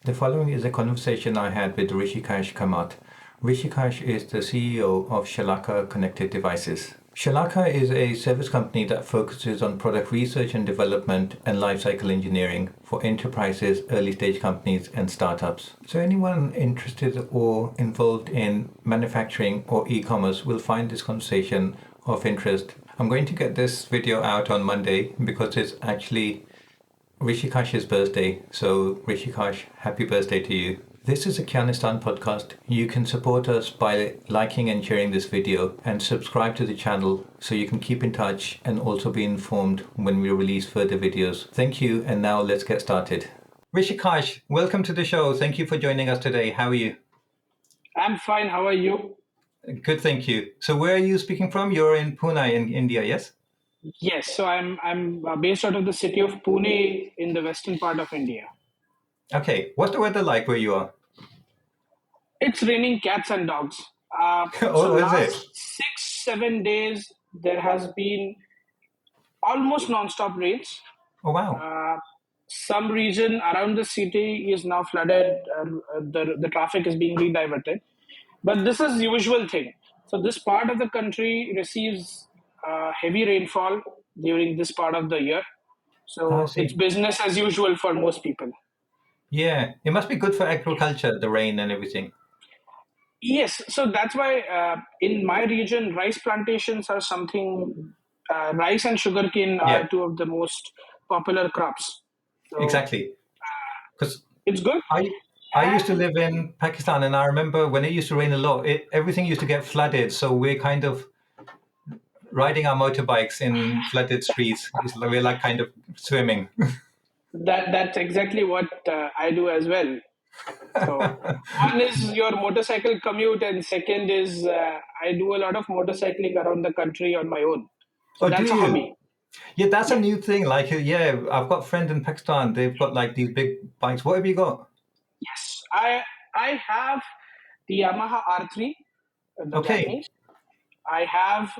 The following is a conversation I had with Hrishikesh Kamat. Hrishikesh is the CEO of Shalaka Connected Devices. Shalaka is a service company that focuses on product research and development and lifecycle engineering for enterprises, early stage companies, and startups. So anyone interested or involved in manufacturing or e-commerce will find this conversation of interest. I'm going to get this video out on Monday because it's actually Hrishikesh's birthday. So Hrishikesh, happy birthday to you. This is a Kianistan Podcast. You can support us by liking and sharing this video and subscribe to the channel so you can keep in touch and also be informed when we release further videos. Thank you, and now let's get started. Hrishikesh, welcome to the show. Thank you for joining us today. How are you? I'm fine. How are you? Good, thank you. So where are you speaking from? You're in Pune in India, yes? Yes, so I'm based out of the city of Pune in the western part of India. Okay, what's the weather like where you are? It's raining cats and dogs. Oh, is it? Last 6-7 days there has been almost non-stop rains. Oh, wow. Some region around the city is now flooded. The traffic is being rediverted, but this is usual thing. So this part of the country receives heavy rainfall during this part of the year. I So it's see. business as usual for most people. Yeah, it must be good for agriculture, the rain and everything. Yes, so that's why in my region, rice plantations are something. Rice and sugarcane Yeah, are two of the most popular crops. So exactly. Because it's good. I used to live in Pakistan, and I remember when it used to rain a lot, everything used to get flooded. So we're kind of riding our motorbikes in flooded streets. We're like kind of swimming. That's exactly what I do as well. So one is your motorcycle commute, and second is I do a lot of motorcycling around the country on my own. So Oh, do that's a you? hobby. Yeah, that's a Yes, new thing. Like, yeah, I've got friends in Pakistan. They've got like these big bikes. What have you got? yes. I have the Yamaha R3, the Okay. Japanese. I have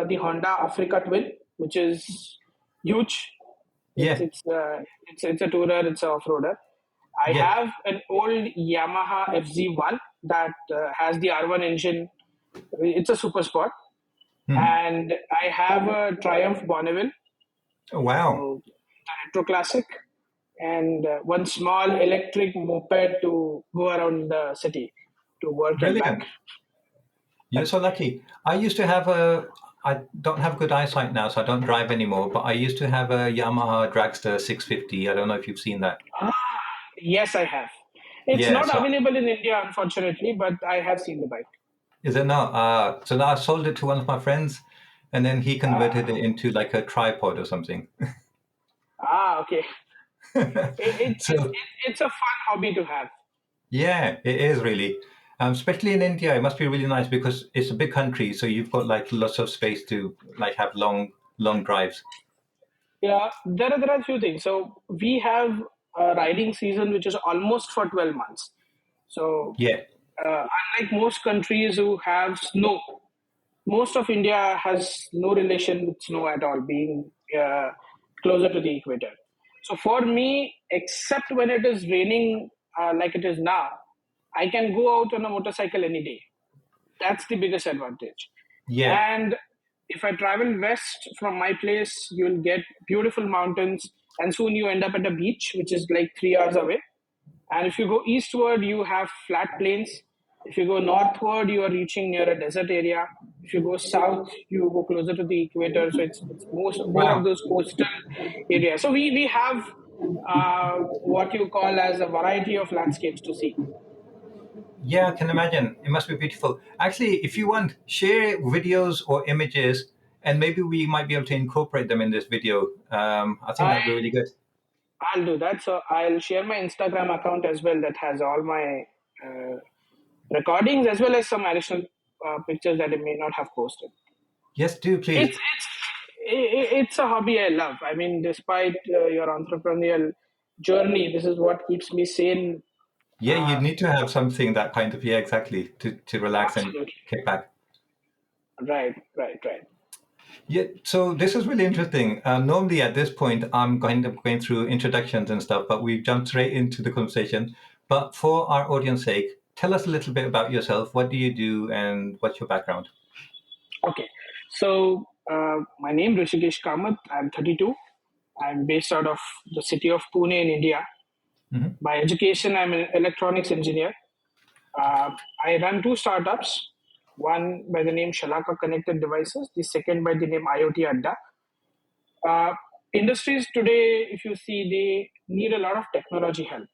the Honda Africa Twin, which is huge. It's Yeah. it's uh, it's a tourer. It's an off-roader. I Yeah. have an old Yamaha FZ1 that has the R1 engine. It's a super sport. Hmm. And I have a Triumph Bonneville, Oh, wow. so retro classic, and one small electric moped to go around the city to work and back. Brilliant. You're so lucky. I used to have a, I don't have good eyesight now, so I don't drive anymore, but I used to have a Yamaha Dragster 650. I don't know if you've seen that. Ah, yes, I have. It's Yeah, not so available in India, unfortunately, but I have seen the bike. is it not? So now I sold it to one of my friends, and then he converted it into like a tripod or something. Okay. So It's a fun hobby to have. yeah, it is really. Especially in India, it must be really nice because it's a big country, so you've got like lots of space to like have long drives. Yeah, there are a few things. So we have a riding season which is almost for 12 months. So Yeah. unlike most countries who have snow, most of India has no relation with snow at all, being closer to the equator. So for me, except when it is raining like it is now, I can go out on a motorcycle any day. That's the biggest advantage. Yeah. And if I travel west from my place, you'll get beautiful mountains, and soon you end up at a beach, which is like 3 hours away. And if you go eastward, you have flat plains. If you go northward, you are reaching near a desert area. If you go south, you go closer to the equator. So it's more of Wow. those coastal areas. So we have what you call as a variety of landscapes to see. Yeah, I can imagine. It must be beautiful. Actually, if you want, share videos or images, and maybe we might be able to incorporate them in this video. I think I that'd be really good. I'll do that. So I'll share my Instagram account as well that has all my uh, recordings as well as some additional pictures that I may not have posted. Yes, do please. It's a hobby I love. I mean, despite your entrepreneurial journey, this is what keeps me sane. Yeah, you need to have something that kind of, yeah, exactly, to relax and Absolutely. kick back. Right. Yeah, so this is really interesting. Normally at this point, I'm going through introductions and stuff, but we've jumped straight into the conversation. But for our audience sake, tell us a little bit about yourself. What do you do and what's your background? Okay, so my name is Hrishikesh Kamat. I'm 32. I'm based out of the city of Pune in India. Mm-hmm. By education, I'm an electronics engineer. I run two startups, one by the name Shalaka Connected Devices, the second by the name IoT Adda. Industries today, if you see, they need a lot of technology help.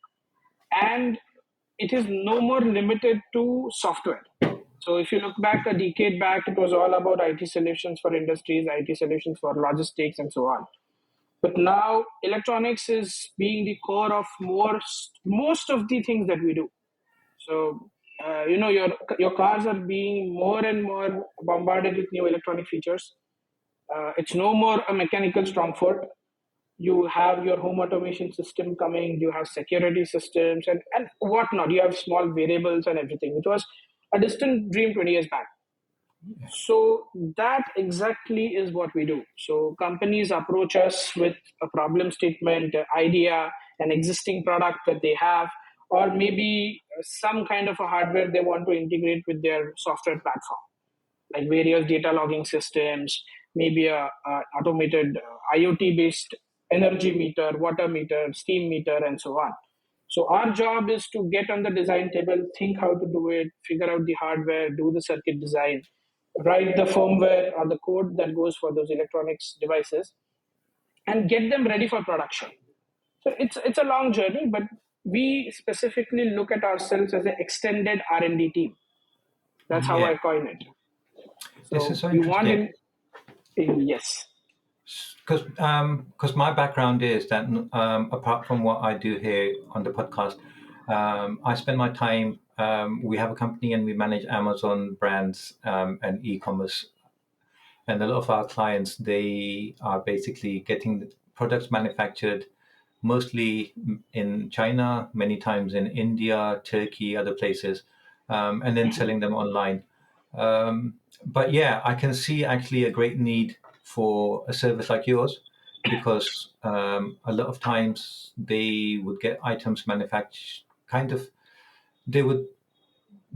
And it is no more limited to software. So if you look back a decade back, it was all about IT solutions for industries, IT solutions for logistics, and so on. But now electronics is being the core of most of the things that we do. So your cars are being more and more bombarded with new electronic features. It's no more a mechanical strong foot. You have your home automation system coming, you have security systems and whatnot. You have small variables and everything, which was a distant dream 20 years back. So that exactly is what we do. So companies approach us with a problem statement, an idea, an existing product that they have, or maybe some kind of a hardware they want to integrate with their software platform, like various data logging systems, maybe a automated IoT based energy meter, water meter, steam meter, and so on. So our job is to get on the design table, think how to do it, figure out the hardware, do the circuit design, write the firmware or the code that goes for those electronics devices, and get them ready for production. So it's a long journey, but we specifically look at ourselves as an extended R&D team. That's how Yeah, I coin it. this is So so we want interesting. in yes. Because my background is that apart from what I do here on the podcast, I spend my time. We have a company and we manage Amazon brands and e-commerce, and a lot of our clients, they are basically getting the products manufactured mostly in China, many times in India, Turkey, other places, and then selling them online. But yeah, I can see actually a great need for a service like yours because a lot of times they would get items manufactured, they would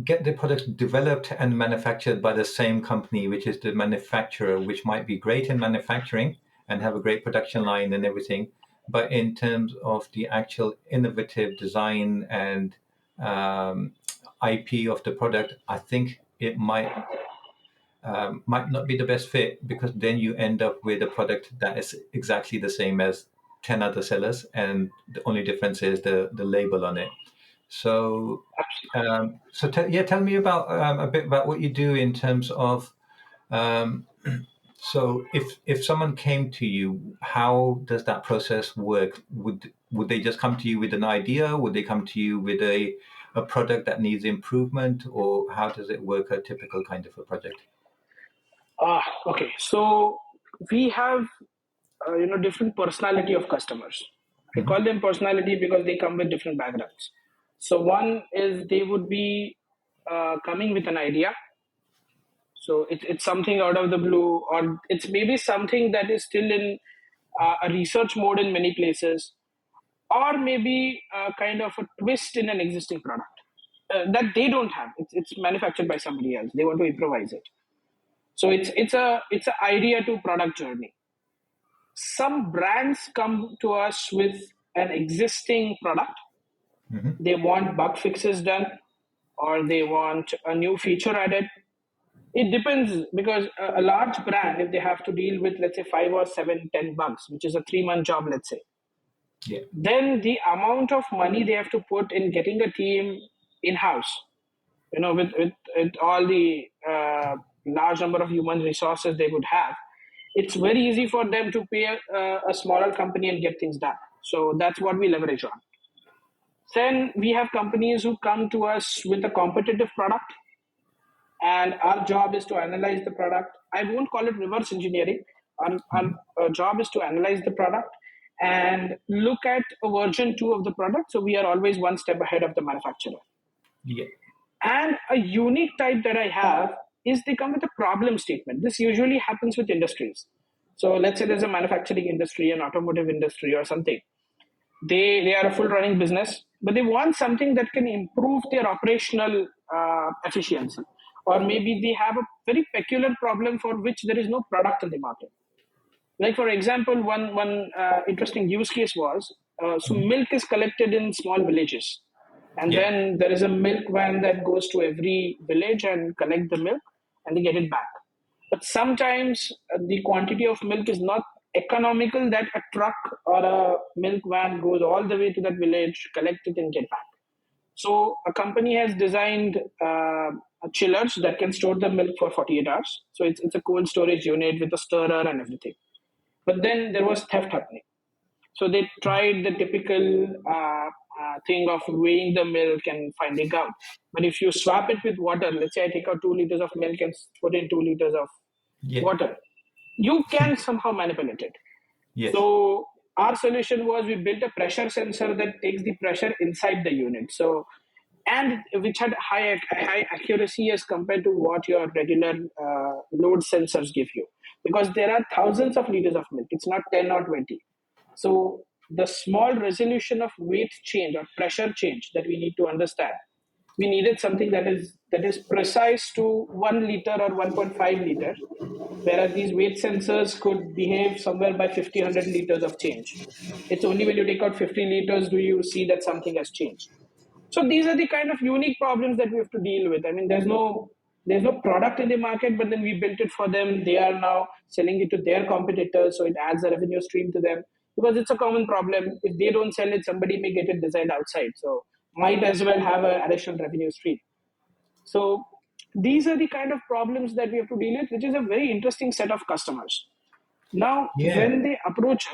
get the products developed and manufactured by the same company, which is the manufacturer, which might be great in manufacturing and have a great production line and everything. But in terms of the actual innovative design and IP of the product, I think it might not be the best fit because then you end up with a product that is exactly the same as 10 other sellers, and the only difference is the label on it. So, tell me about a bit about what you do in terms of. Um, so, if someone came to you, how does that process work? Would they just come to you with an idea? Would they come to you with a product that needs improvement, or how does it work? A typical kind of a project. Okay. So we have different personality of customers. I Mm-hmm. call them personality because they come with different backgrounds. So one is they would be coming with an idea. So it's something out of the blue, or it's maybe something that is still in a research mode in many places, or maybe a kind of a twist in an existing product that they don't have. It's manufactured by somebody else. They want to improvise it. So it's a idea to product journey. Some brands come to us with an existing product. Mm-hmm. They want bug fixes done, or they want a new feature added. It depends because a large brand, if they have to deal with, let's say, 5 or 7, 10 bugs, which is a 3 month job, let's say, Yeah. then the amount of money they have to put in getting a team in house, with all the large number of human resources they would have, it's very easy for them to pay a smaller company and get things done. So that's what we leverage on. Then we have companies who come to us with a competitive product, and our job is to analyze the product. I won't call it reverse engineering. Our job is to analyze the product and look at a version 2 of the product. So we are always one step ahead of the manufacturer. Yeah. And a unique type that I have is they come with a problem statement. This usually happens with industries. So let's say there's a manufacturing industry, an automotive industry, or something. They are a full running business. but they want something that can improve their operational efficiency. Or maybe they have a very peculiar problem for which there is no product in the market. Like for example, one interesting use case was so milk is collected in small villages, and Yeah. then there is a milk van that goes to every village and collect the milk, and they get it back. But sometimes the quantity of milk is not economical that a truck or a milk van goes all the way to that village, collect it, and get back. So a company has designed chillers that can store the milk for 48 hours. So it's a cold storage unit with a stirrer and everything. But then there was theft happening. So they tried the typical thing of weighing the milk and finding out. But if you swap it with water, let's say I take out 2 liters of milk and put in 2 liters of Yeah. water, you can somehow manipulate it. Yes. So our solution was we built a pressure sensor that takes the pressure inside the unit. So and which had high accuracy as compared to what your regular load sensors give you, because there are thousands of liters of milk. It's not 10 or 20. So the small resolution of weight change or pressure change that we need to understand, we needed something that is precise to 1 liter or 1.5 liter, whereas these weight sensors could behave somewhere by 50 100 liters of change. It's only when you take out 50 liters do you see that something has changed. So these are the kind of unique problems that we have to deal with. I mean, there's no product in the market, but then we built it for them. They are now selling it to their competitors, so it adds a revenue stream to them, because it's a common problem. If they don't sell it, somebody may get it designed outside. So might as well have an additional revenue stream. So these are the kind of problems that we have to deal with, which is a very interesting set of customers. Now, Yeah. when they approach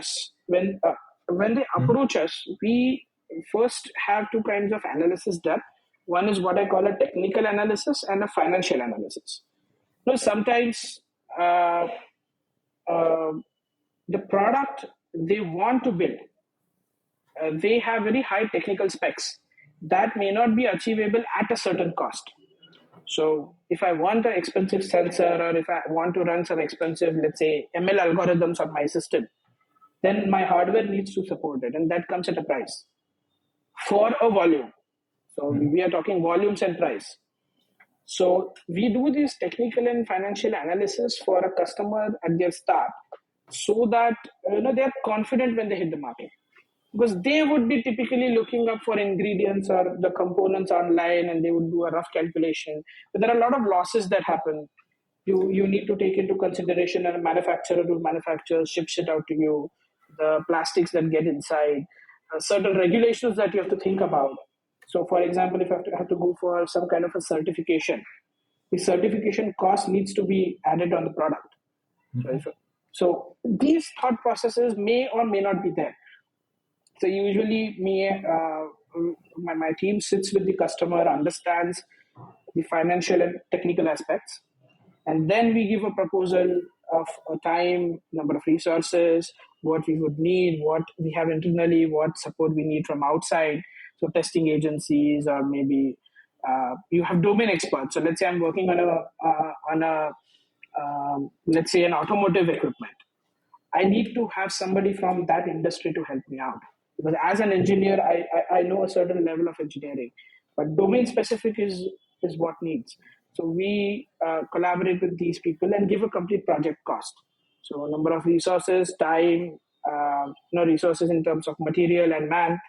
us, we first have two kinds of analysis done. One is what I call a technical analysis and a financial analysis. Now, sometimes uh, uh, the product they want to build, they have very high technical specs that may not be achievable at a certain cost. So if I want an expensive sensor, or if I want to run some expensive, let's say, ML algorithms on my system, then my hardware needs to support it, and that comes at a price for a volume. So we are talking volumes and price. So we do this technical and financial analysis for a customer at their start, so that they are confident when they hit the market, because they would be typically looking up for ingredients or the components online, and they would do a rough calculation. But there are a lot of losses that happen. You need to take into consideration, and a manufacturer to manufacture ships it out to you, the plastics that get inside, certain regulations that you have to think about. So for example, if I have to go for some kind of a certification, the certification cost needs to be added on the product. So these thought processes may or may not be there. So usually my team sits with the customer, understands the financial and technical aspects, and then we give a proposal of a time, number of resources, what we would need, what we have internally, what support we need from outside. So testing agencies, or maybe you have domain experts. So let's say I'm working on a let's say an automotive equipment. I need to have somebody from that industry to help me out, because as an engineer, I know a certain level of engineering, but domain specific is what needs. So we collaborate with these people and give a complete project cost. So a number of resources, time, resources in terms of material and man,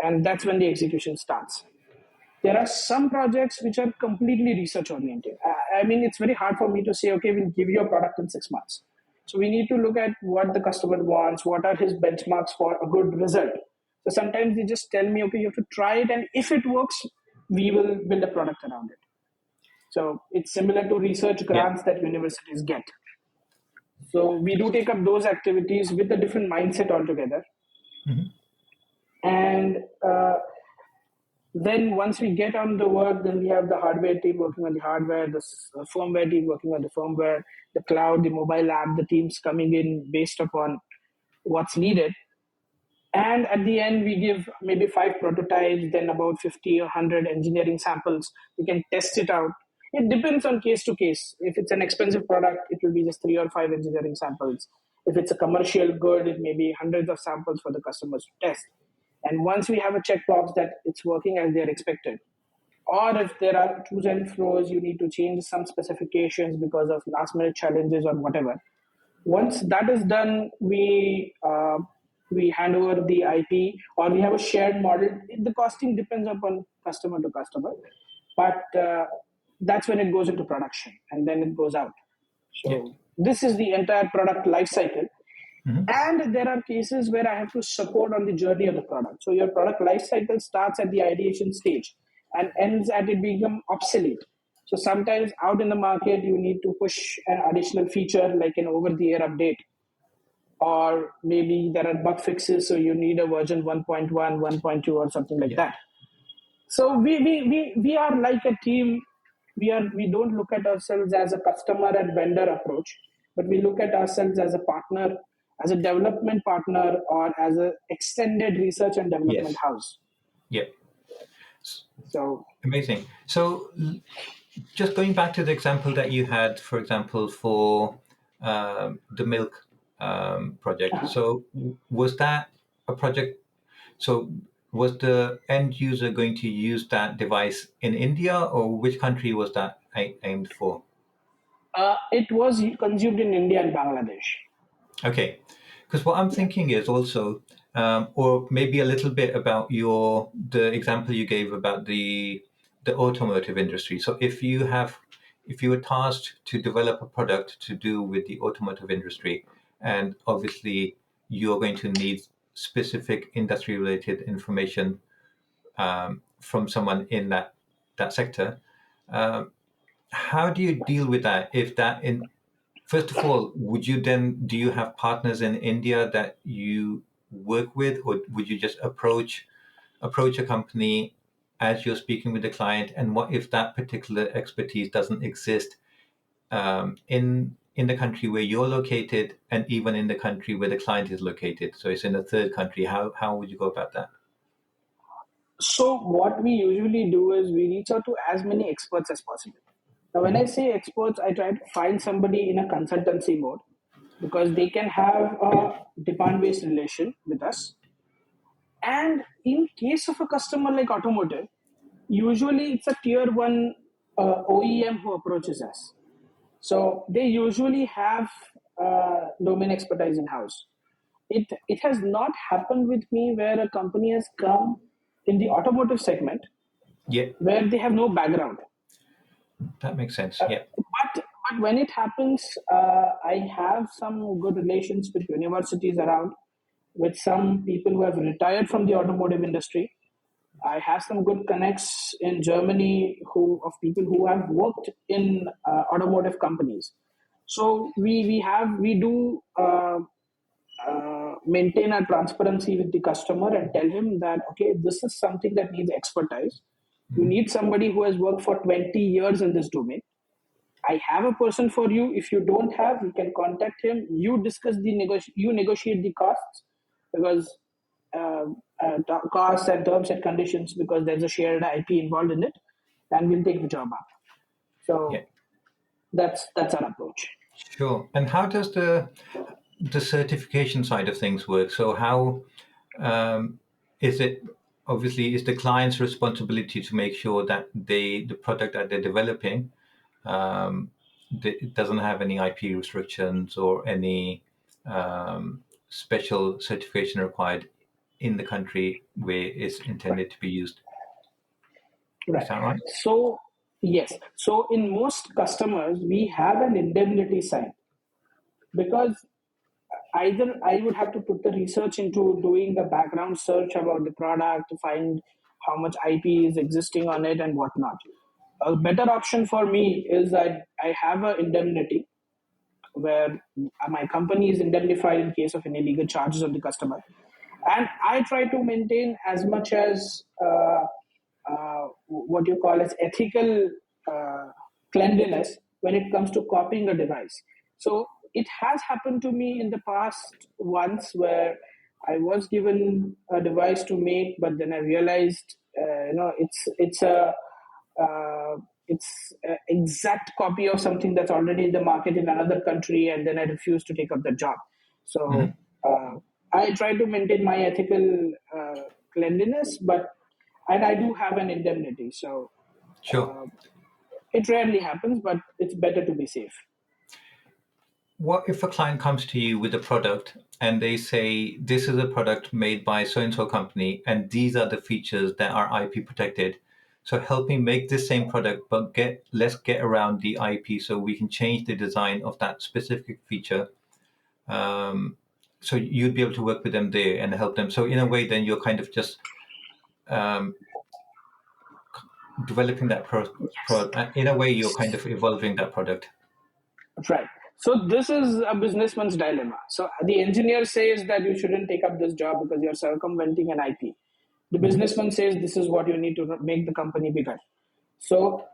and that's when the execution starts. There are some projects which are completely research oriented. I mean, it's very hard for me to say, okay, we'll give you a product in 6 months. So we need to look at what the customer wants, what are his benchmarks for a good result. So sometimes they just tell me, okay, you have to try it, and if it works, we will build a product around it. So it's similar to research Yeah. grants that universities get. So we do take up those activities with a different mindset altogether. And then once we get on the work, then we have the hardware team working on the hardware, the firmware team working on the firmware, the cloud, the mobile app, the teams coming in based upon what's needed. And at the end, we give maybe 5 prototypes, then about 50 or 100 engineering samples. We can test it out. It depends on case to case. If it's an expensive product, it will be just 3 or 5 engineering samples. If it's a commercial good, it may be hundreds of samples for the customers to test. And once we have a checkbox that it's working as they're expected, or if there are to's and fro's, you need to change some specifications because of last minute challenges or whatever. Once that is done, we hand over the IP, or we have a shared model. The costing depends upon customer to customer, but that's when it goes into production and then it goes out. Yeah. So this is the entire product life cycle. Mm-hmm. And there are cases where I have to support on the journey of the product. So your product life cycle starts at the ideation stage and ends at it become obsolete. So sometimes out in the market, you need to push an additional feature like an over-the-air update, or maybe there are bug fixes, so you need a version 1.1, 1.2, or something like Yeah. that. So we are like a team. We don't look at ourselves as a customer and vendor approach, but we look at ourselves as a partner, as a development partner, or as an extended research and development Yes. house. Yeah. So Amazing. So just going back to the example that you had, for example, for the milk project. So was that a project? So was the end user going to use that device in India, or which country was that aimed for? it was consumed in India and Bangladesh. Okay, because what I'm thinking is also, or maybe a little bit about the example you gave about the automotive industry. So if you were tasked to develop a product to do with the automotive industry, and obviously you're going to need specific industry related information from someone in that sector, how do you deal with that? If that in First of all, do you have partners in India that you work with, or would you just approach a company as you're speaking with the client? And what if that particular expertise doesn't exist in the country where you're located, and even in the country where the client is located? So it's in a third country. How would you go about that? So what we usually do is we reach out to as many experts as possible. Now, when I Mhm. say experts, I try to find somebody in a consultancy mode because they can have a demand-based relation with us. And in case of a customer like automotive, usually it's a tier one OEM who approaches us. So they usually have domain expertise in house. It has not happened with me where a company has come in the automotive segment Yeah, where they have no background. that makes sense. Yeah. But when it happens, I have some good relations with universities around, with some people who have retired from the automotive industry. I have some good connects in Germany of people who have worked in automotive companies. So we do maintain a transparency with the customer and tell him that okay, this is something that needs expertise. You Mhm. need somebody who has worked for 20 years in this domain. I have a person for you. If you don't have, you can contact him. You discuss you negotiate the costs because uh, costs and terms and conditions because there's a shared IP involved in it, and we'll take the job up. Yeah. So that's our approach. Sure. And how does the certification side of things work? So how is it obviously is the client's responsibility to make sure that the product that they're developing it doesn't have any IP restrictions or any special certification required in the country where it's Right. intended to be used. Is Right. that right? So yes. So in most customers, we have an indemnity sign because either I would have to put the research into doing the background search about the product to find how much IP is existing on it and whatnot. A better option for me is that I have an indemnity where my company is indemnified in case of any legal charges of the customer. And I try to maintain as much as what you call as ethical uh, cleanliness when it comes to copying a device. So it has happened to me in the past once where I was given a device to make, but then I realized, uh, it's an exact copy of something that's already in the market in another country, and then I refused to take up the job. So Hmm. I try to maintain my ethical cleanliness, and I do have an indemnity. So Sure. it rarely happens, but it's better to be safe. What if a client comes to you with a product and they say, this is a product made by so and so company, and these are the features that are IP protected. So help me make this same product, but let's get around the IP so we can change the design of that specific feature. So you'd be able to work with them there and help them. So in a way, then you're kind of just developing that in a way, you're kind of evolving that product. Right. So this is a businessman's dilemma. So the engineer says that you shouldn't take up this job because you're circumventing an IP. The businessman says this is what you need to make the company bigger. So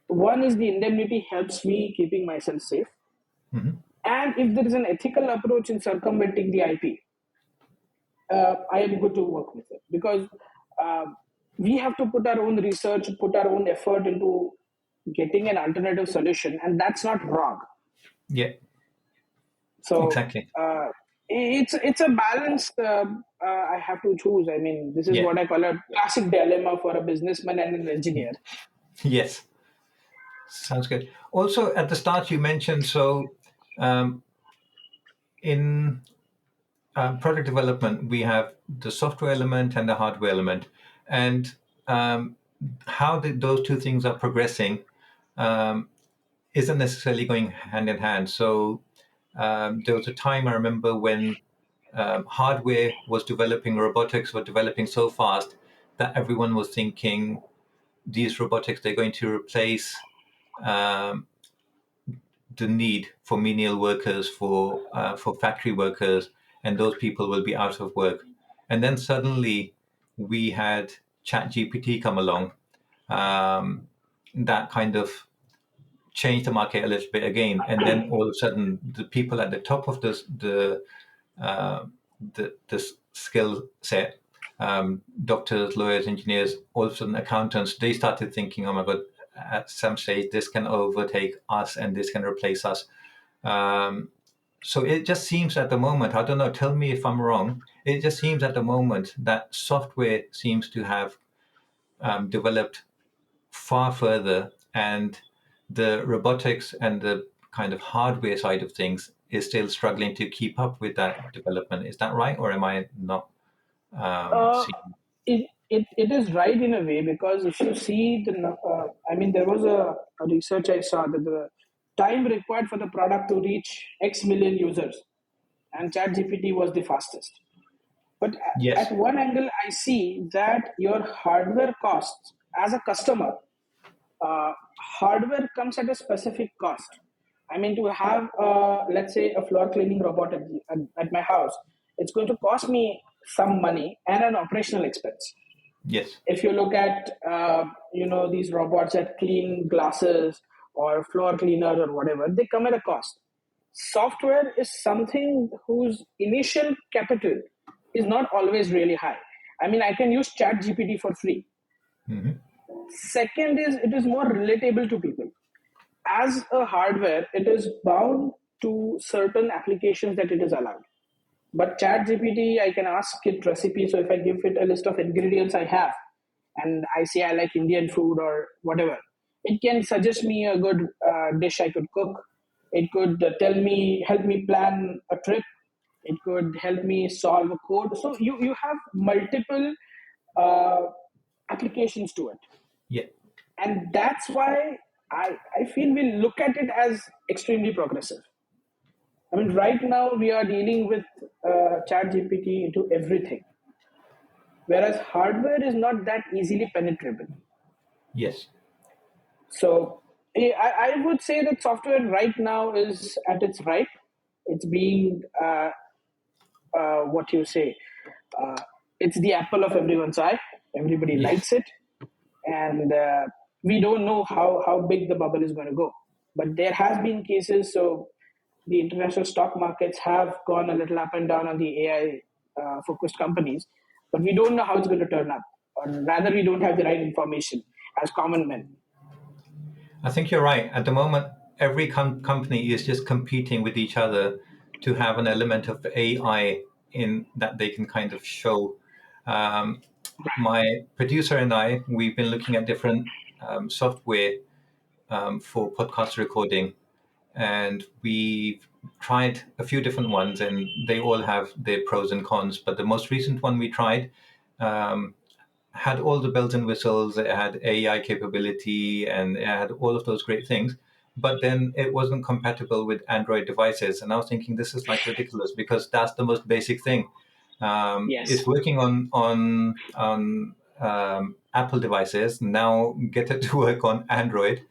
one is the indemnity helps me keeping myself safe. And if there is an ethical approach in circumventing the IP, I am good to work with it because we have to put our own research, put our own effort into getting an alternative solution, and that's not wrong. Yeah. So exactly. It's a balance I have to choose. I mean, this is what I call a classic dilemma for a businessman and an engineer. Yes. Sounds good. Also, at the start, you mentioned in product development, we have the software element and the hardware element, and how those two things are progressing isn't necessarily going hand in hand. So there was a time I remember when hardware was developing, robotics were developing so fast that everyone was thinking these robotics, they're going to replace the need for menial workers, for factory workers, and those people will be out of work. And then suddenly we had ChatGPT come along, that kind of changed the market a little bit again. And then all of a sudden, the people at the top of the skill set, doctors, lawyers, engineers, all of a sudden accountants, they started thinking, oh my God, at some stage this can overtake us and this can replace us. So it just seems at the moment, I don't know, tell me if I'm wrong, it just seems at the moment that software seems to have developed far further, and the robotics and the kind of hardware side of things is still struggling to keep up with that development. Is that right, or am I not seeing? It is right in a way because if you see I mean, there was a research I saw that the time required for the product to reach X million users, and ChatGPT was the fastest. But Yes. at one angle, I see that your hardware costs as a customer, hardware comes at a specific cost. I mean, to have, let's say, a floor cleaning robot at my house, it's going to cost me some money and an operational expense. Yes. If you look at, these robots that clean glasses or floor cleaners or whatever, they come at a cost. Software is something whose initial capital is not always really high. I mean, I can use ChatGPT for free. Second is it is more relatable to people. As a hardware, it is bound to certain applications that it is allowed. But ChatGPT, I can ask it recipe. So if I give it a list of ingredients I have, and I say I like Indian food or whatever, it can suggest me a good dish I could cook. It could help me plan a trip. It could help me solve a code. So you have multiple uh, applications to it. Yeah. And that's why I feel we look at it as extremely progressive. I mean, right now we are dealing with ChatGPT into everything, whereas hardware is not that easily penetrable. Yes. So I would say that software right now is at its ripe. It's being what you say. It's the apple of everyone's eye. Everybody Yes. likes it, and we don't know how big the bubble is going to go. But there has been cases. So the international stock markets have gone a little up and down on the AI focused companies, but we don't know how it's going to turn up, or rather, we don't have the right information as common men. I think you're right. At the moment, every company is just competing with each other to have an element of AI in that they can kind of show. my producer and I, we've been looking at different software for podcast recording, and we've tried a few different ones, and they all have their pros and cons. But the most recent one we tried um, had all the bells and whistles. It had AI capability, and it had all of those great things. But then it wasn't compatible with Android devices, and I was thinking this is like ridiculous because that's the most basic thing. Yes. It's working on Apple devices. Now get it to work on Android,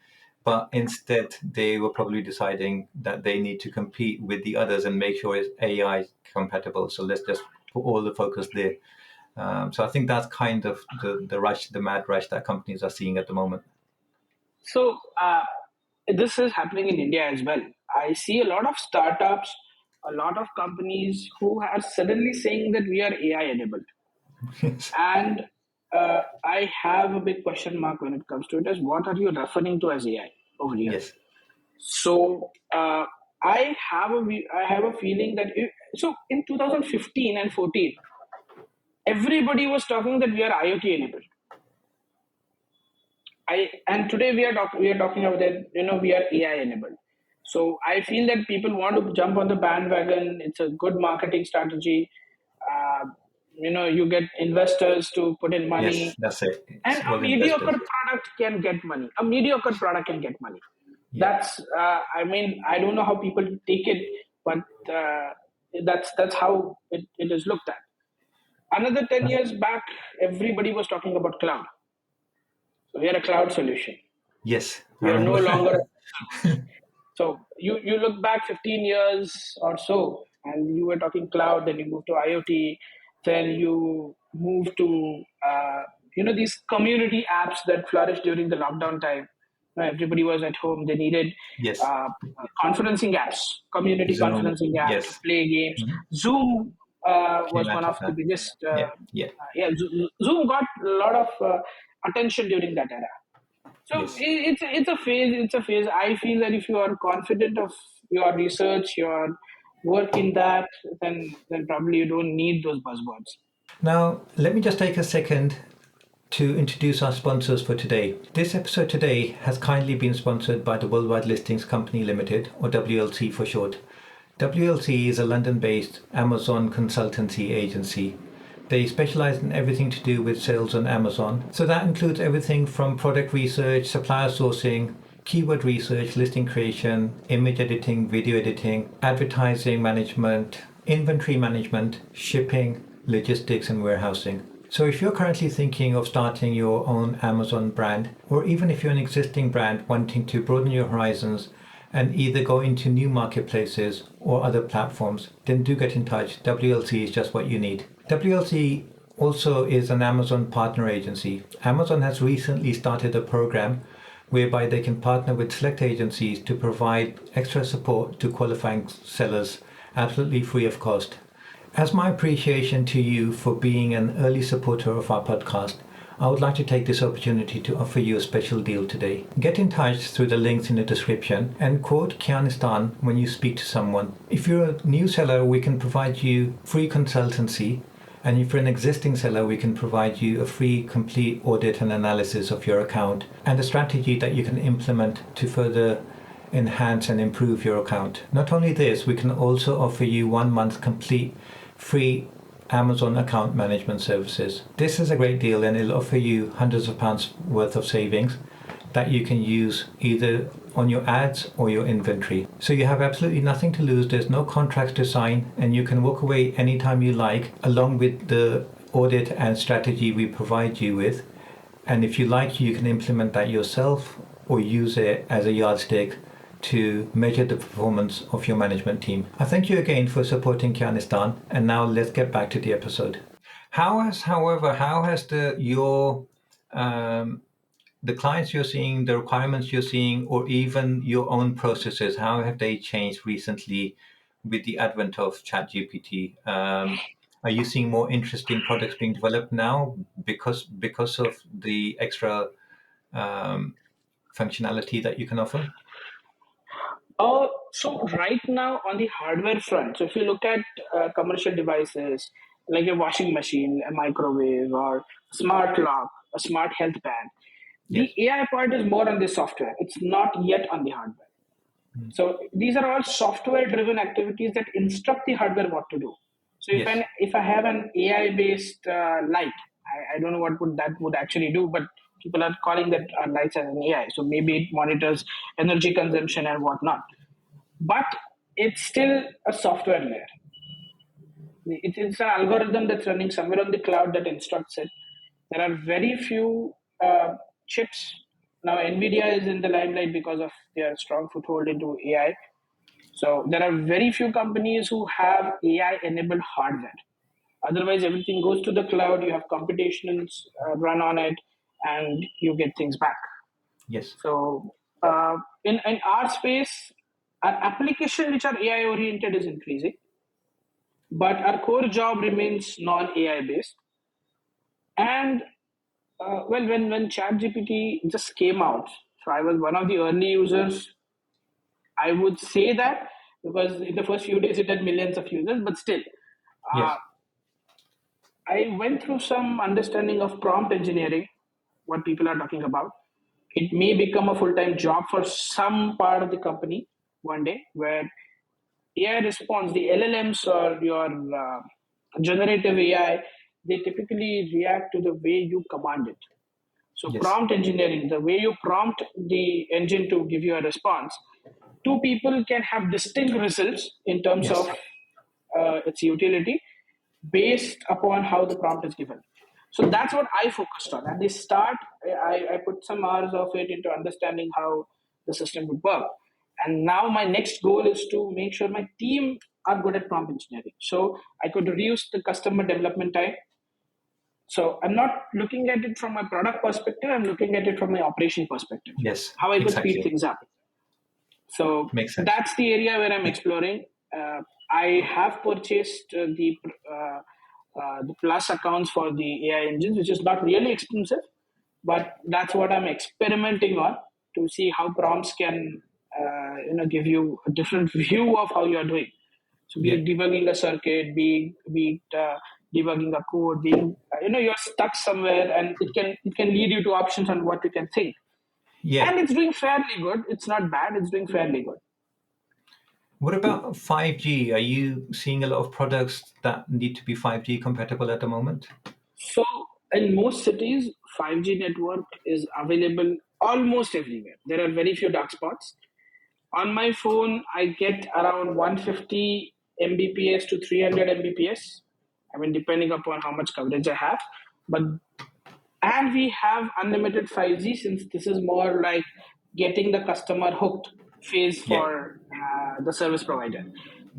but instead they were probably deciding that they need to compete with the others and make sure it's AI compatible. So let's just put all the focus there. So I think that's kind of the rush, the mad rush that companies are seeing at the moment. So this is happening in India as well. I see a lot of startups, a lot of companies who are suddenly saying that we are AI enabled. Yes. And I have a big question mark when it comes to it, is what are you referring to as AI over here? Yes. So I have a feeling that so in 2015 and 14, everybody was talking that we are IoT enabled. And today we are talking about that, we are AI enabled. So I feel that people want to jump on the bandwagon. It's a good marketing strategy. Uh, you get investors to put in Yes, money, that's it. and It's a all mediocre investors. product can get money. A mediocre product can get money. Yeah. That's I mean, I don't know how people take it, but that's how it is looked at. Another 10 years back, everybody was talking about cloud. So we are a cloud solution. Yes, I We are no remember. longer. So you look back 15 years or so, and you were talking cloud, then you moved to IoT, then you move to these community apps that flourished during the lockdown time. Everybody was at home; they needed Yes. conferencing apps, community Zoom. conferencing apps to Yes. play games. Mhm. Zoom Came was one out of of the that. biggest. Yeah. Yeah. Yeah, Zoom got a lot of attention during that era. So Yes. it's a phase. It's a phase. I feel that if you are confident of your research, your work in that, then probably you don't need those buzzwords. Now, let me just take a second to introduce our sponsors for today. This episode today has kindly been sponsored by the Worldwide Listings Company Limited, or WLC for short. WLC is a London based Amazon consultancy agency. They specialize in everything to do with sales on Amazon. So that includes everything from product research, supplier sourcing, keyword research, listing creation, image editing, video editing, advertising management, inventory management, shipping, logistics, and warehousing. So if you're currently thinking of starting your own Amazon brand, or even if you're an existing brand wanting to broaden your horizons and either go into new marketplaces or other platforms, then do get in touch. WLC is just what you need. WLC also is an Amazon partner agency. Amazon has recently started a program whereby they can partner with select agencies to provide extra support to qualifying sellers absolutely free of cost. As my appreciation to you for being an early supporter of our podcast, I would like to take this opportunity to offer you a special deal today. Get in touch through the links in the description and quote Kianistan when you speak to someone. If you're a new seller, we can provide you free consultancy, and if you're an existing seller, we can provide you a free complete audit and analysis of your account and a strategy that you can implement to further enhance and improve your account. Not only this, we can also offer you 1 month complete free Amazon account management services. This is a great deal and it'll offer you hundreds of pounds worth of savings that you can use either on your ads or your inventory. So you have absolutely nothing to lose. There's no contracts to sign and you can walk away anytime you like, along with the audit and strategy we provide you with. And if you like, you can implement that yourself or use it as a yardstick to measure the performance of your management team. I thank you again for supporting Kianistan, and now let's get back to the episode. How has the clients you're seeing, the requirements you're seeing, or even your own processes, how have they changed recently with the advent of ChatGPT? Are you seeing more interesting products being developed now because of the extra functionality that you can offer? So right now on the hardware front, so if you look at commercial devices, like a washing machine, a microwave, or smart lock, a smart health band. The Yes. AI part is more on the software. It's not yet on the hardware. Mm. So these are all software-driven activities that instruct the hardware what to do. So Yes. if I have an AI-based light, I don't know what would that would actually do, but people are calling that lights as an AI. So maybe it monitors energy consumption and whatnot. But it's still a software layer. It's an algorithm that's running somewhere on the cloud that instructs it. There are very few chips. Now, NVIDIA is in the limelight because of their strong foothold into AI. So there are very few companies who have AI enabled hardware. Otherwise, everything goes to the cloud. You have computations run on it, and you get things back. Yes. So in our space, our application which are AI oriented is increasing, but our core job remains non AI based. And well, when ChatGPT just came out, so I was one of the early users. I would say that because in the first few days it had millions of users, but still, uh, Yes. I went through some understanding of prompt engineering, what people are talking about. It may become a full time job for some part of the company one day where AI response, the LLMs or your generative AI, they typically react to the way you command it. So Yes. prompt engineering, the way you prompt the engine to give you a response, two people can have distinct results in terms Yes. of its utility based upon how the prompt is given. So that's what I focused on. At the start, I put some hours of it into understanding how the system would work. And now my next goal is to make sure my team are good at prompt engineering. So I could reduce the customer development time. So I'm not looking at it from a product perspective, I'm looking at it from my operation perspective. Yes. How I could speed Exactly. things up. So Makes sense. that's the area where I'm exploring. I have purchased the plus accounts for the AI engines, which is not really expensive, but that's what I'm experimenting on to see how prompts can give you a different view of how you are doing. So be Yeah. it debugging a circuit, be it debugging a code, being you're stuck somewhere, and it can lead you to options on what you can think. Yeah. And it's doing fairly good. It's not bad. It's doing fairly good. What about 5G? Are you seeing a lot of products that need to be 5G compatible at the moment? So in most cities, 5G network is available almost everywhere. There are very few dark spots. On my phone, I get around 150 Mbps to 300 Mbps. I mean, depending upon how much coverage I have. But and we have unlimited 5G since this is more like getting the customer hooked phase Yeah. for the service provider.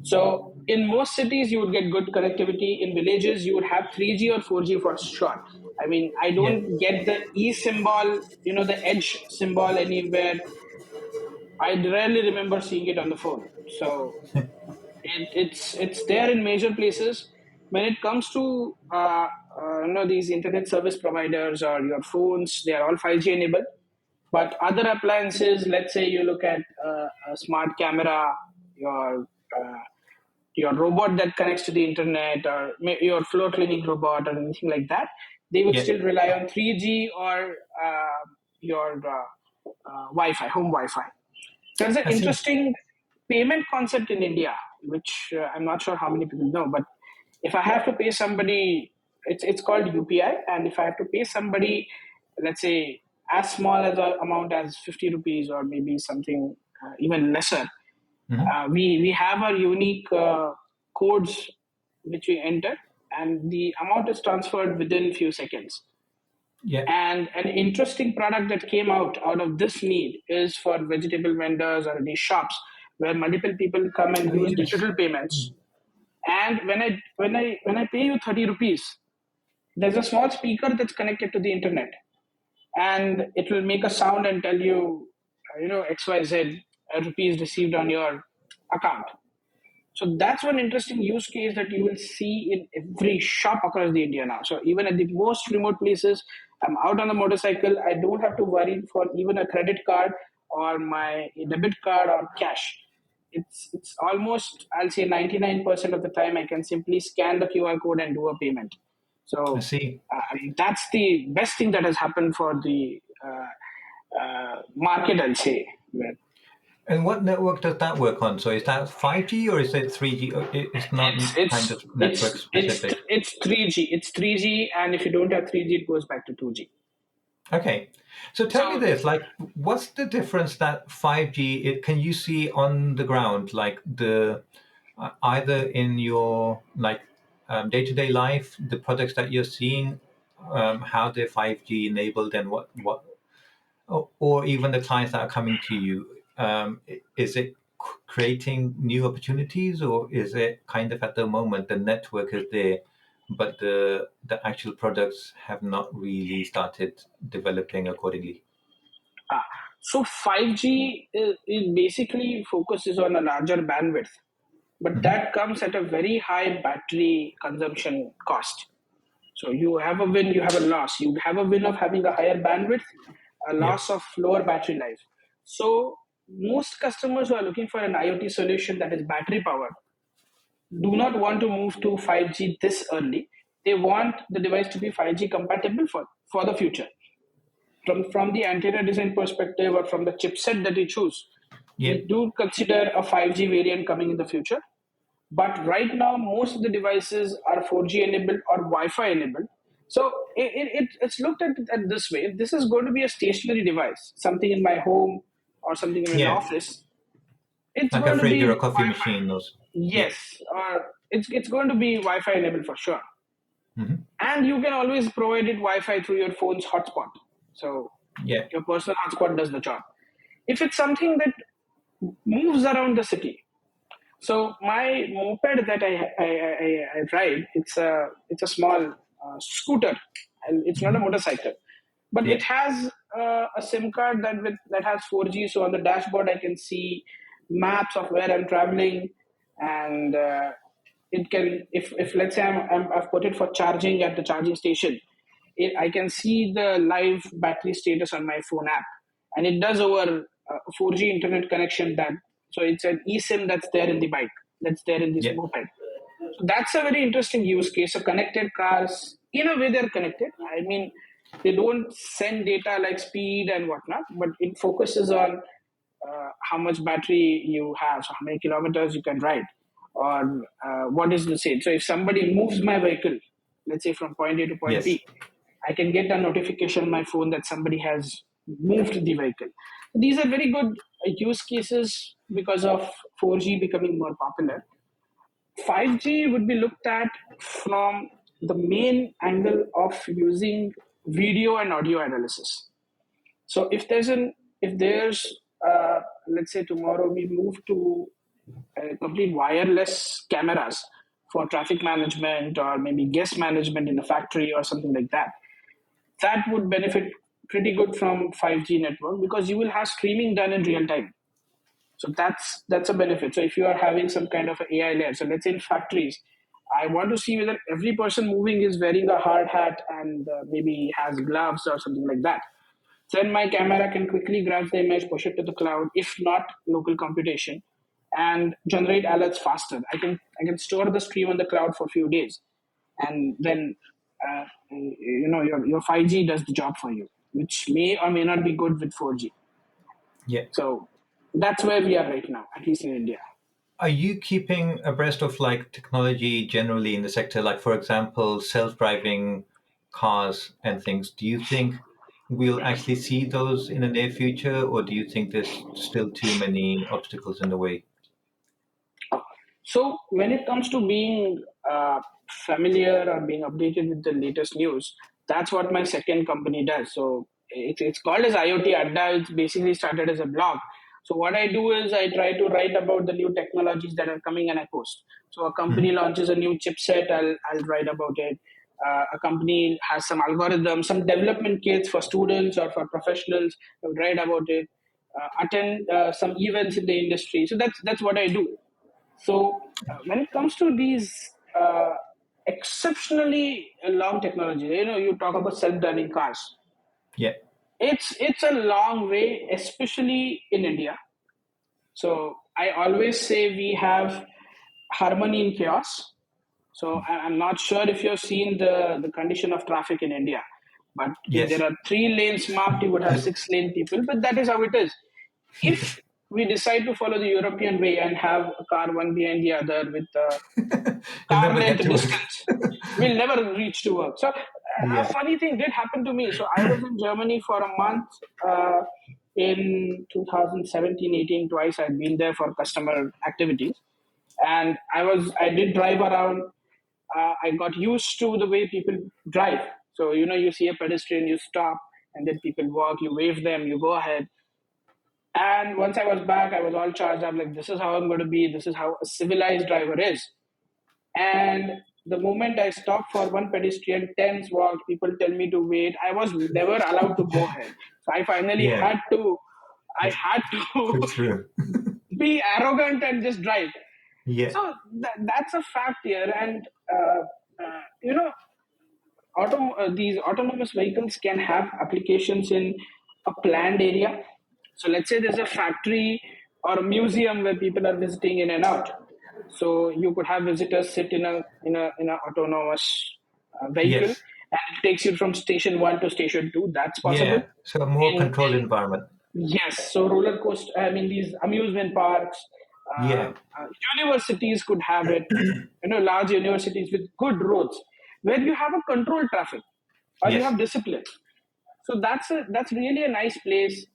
So in most cities you would get good connectivity. In villages you would have 3G or 4G for sure. I mean, I Yeah. don't get the E symbol, the edge symbol anywhere. I rarely remember seeing it on the phone. So it's there in major places. When it comes to these internet service providers or your phones, they are all 5G enabled. But other appliances, let's say you look at a smart camera, your uh, your robot that connects to the internet, or your floor cleaning robot, or anything like that, they would Yeah. still rely on 3G or your Wi-Fi, home Wi-Fi. There's an I see. interesting payment concept in India, which I'm not sure how many people know. But if I have to pay somebody, it's called UPI, and if I have to pay somebody, let's say as small as a amount as 50 rupees or maybe something even lesser, Hmm. we have our unique codes which we enter, and the amount is transferred within few seconds. Yeah. And an interesting product that came out of this need is for vegetable vendors or these shops where multiple people come and Oh, use yes. digital payments. And when I pay you 30 rupees, there's a small speaker that's connected to the internet, and it will make a sound and tell you, XYZ rupees received on your account. So that's one interesting use case that you will see in every shop across the India now. So even at the most remote places, I'm out on a motorcycle. I don't have to worry for even a credit card or my debit card or cash. it's almost, I'll say 99% of the time I can simply scan the QR code and do a payment. I So see. that's the best thing that has happened for the market, I'll say. And what network does that work on? So is that 5G or is it 3G? It's not It's kind it's of network it's it's specific. it's 3G. It's 3G, and if you don't have 3G, it goes back to 2G. Okay. So tell me So this, like, what's the difference that 5G, can you see on the ground, like either in your like day-to-day life, the products that you're seeing, how they're 5G enabled and what or even the clients that are coming to you, is it creating new opportunities, or is it kind of at the moment the network is there, but the actual products have not really started developing accordingly? ah, so 5G is basically focuses on a larger bandwidth, but Hmm. that comes at a very high battery consumption cost. So you have a win, you have a loss. You have a win of having a higher bandwidth, a Yeah. loss of lower battery life. So most customers who are looking for an IoT solution that is battery powered do not want to move to 5G this early. They want the device to be 5G compatible for the future. From the antenna design perspective or from the chipset that we choose, Yeah. we do consider a 5G variant coming in the future. But right now, most of the devices are 4G enabled or Wi-Fi enabled. So it's looked at this way. If this is going to be a stationary device, something in my home or something in an Yeah. office, it's Like a going to fridge be or a coffee Wi-Fi. machine or yeah. Yes, or it's going to be Wi-Fi enabled for sure. Hmm. And you can always provide it Wi-Fi through your phone's hotspot. So Yeah. your personal hotspot does the job. If it's something that moves around the city, so my moped that I ride, it's a small scooter, and it's not a Hmm. motorcycle, but Yeah. it has a SIM card that has 4G. So on the dashboard, I can see maps of where I'm traveling, and it can, if let's say I've put it for charging at the charging station, I can see the live battery status on my phone app, and it does over 4G internet connection. That so it's an eSIM that's there in the bike, that's there in this Yeah. moped. So that's a very interesting use case. So connected cars, in a way, they're connected. I mean, they don't send data like speed and whatnot, but it focuses on how much battery you have, so how many kilometers you can ride, or what is the state. So if somebody moves my vehicle, let's say from point A to point Yes. B, I can get a notification on my phone that somebody has moved the vehicle. These are very good use cases because of 4G becoming more popular. 5G would be looked at from the main angle of using video and audio analysis. So if there's let's say tomorrow we move to complete wireless cameras for traffic management or maybe guest management in a factory or something like that, that would benefit pretty good from 5G network because you will have streaming done in real time. So that's a benefit. So if you are having some kind of AI layer, so let's say in factories, I want to see whether every person moving is wearing a hard hat and maybe has gloves or something like that. Then my camera can quickly grab the image, push it to the cloud, if not local computation, and generate alerts faster. I can store the stream on the cloud for a few days, and then your 5G does the job for you, which may or may not be good with 4G. Yeah. So that's where we are right now, at least in India. Are you keeping abreast of like technology generally in the sector? Like, for example, self-driving cars and things. Do you think we'll actually see those in the near future, or do you think there's still too many obstacles in the way? So when it comes to being familiar or being updated with the latest news, that's what my second company does. So it's called as IoT Adda. It's basically started as a blog. So what I do is I try to write about the new technologies that are coming and I post. So a company Hmm. launches a new chipset, I'll write about it. A company has some algorithms, some development kits for students or for professionals, I'll write about it. Attend some events in the industry. So that's what I do. So when it comes to these exceptionally long technology, you talk about self-driving cars. Yeah. It's a long way, especially in India. So I always say we have harmony in chaos. So I'm not sure if you've seen the condition of traffic in India, but if there Yes. are 3 lanes marked, you would have 6 lane people. But that is how it is. If we decide to follow the European way and have a car one behind the other with You'll car never length get to work. distance, we'll never reach to work. So a Yeah. funny thing did happen to me. So I was in Germany for a month in 2017-18. Twice I'd been there for customer activities, and I did drive around. I got used to the way people drive. So you see a pedestrian, you stop, and then people walk. You wave them, you go ahead. And once I was back, I was all charged up. Like, this is how I'm going to be. This is how a civilized driver is. And the moment I stopped for one pedestrian, tens walked, people tell me to wait. I was never allowed to go ahead. So I finally Yeah. had to Put through. be arrogant and just drive. Yeah. So that's a fact here. And, you know, these autonomous vehicles can have applications in a planned area. So let's say there's a factory or a museum where people are visiting in and out. So you could have visitors sit in a autonomous vehicle, Yes. and it takes you from station one to station two. That's possible. Yeah. So a more In controlled environment. Yes, so roller coaster. I mean, these amusement parks, uh, Yeah. universities could have it. Large universities with good roads where you have a controlled traffic or you Yes. have discipline. So that's really a nice place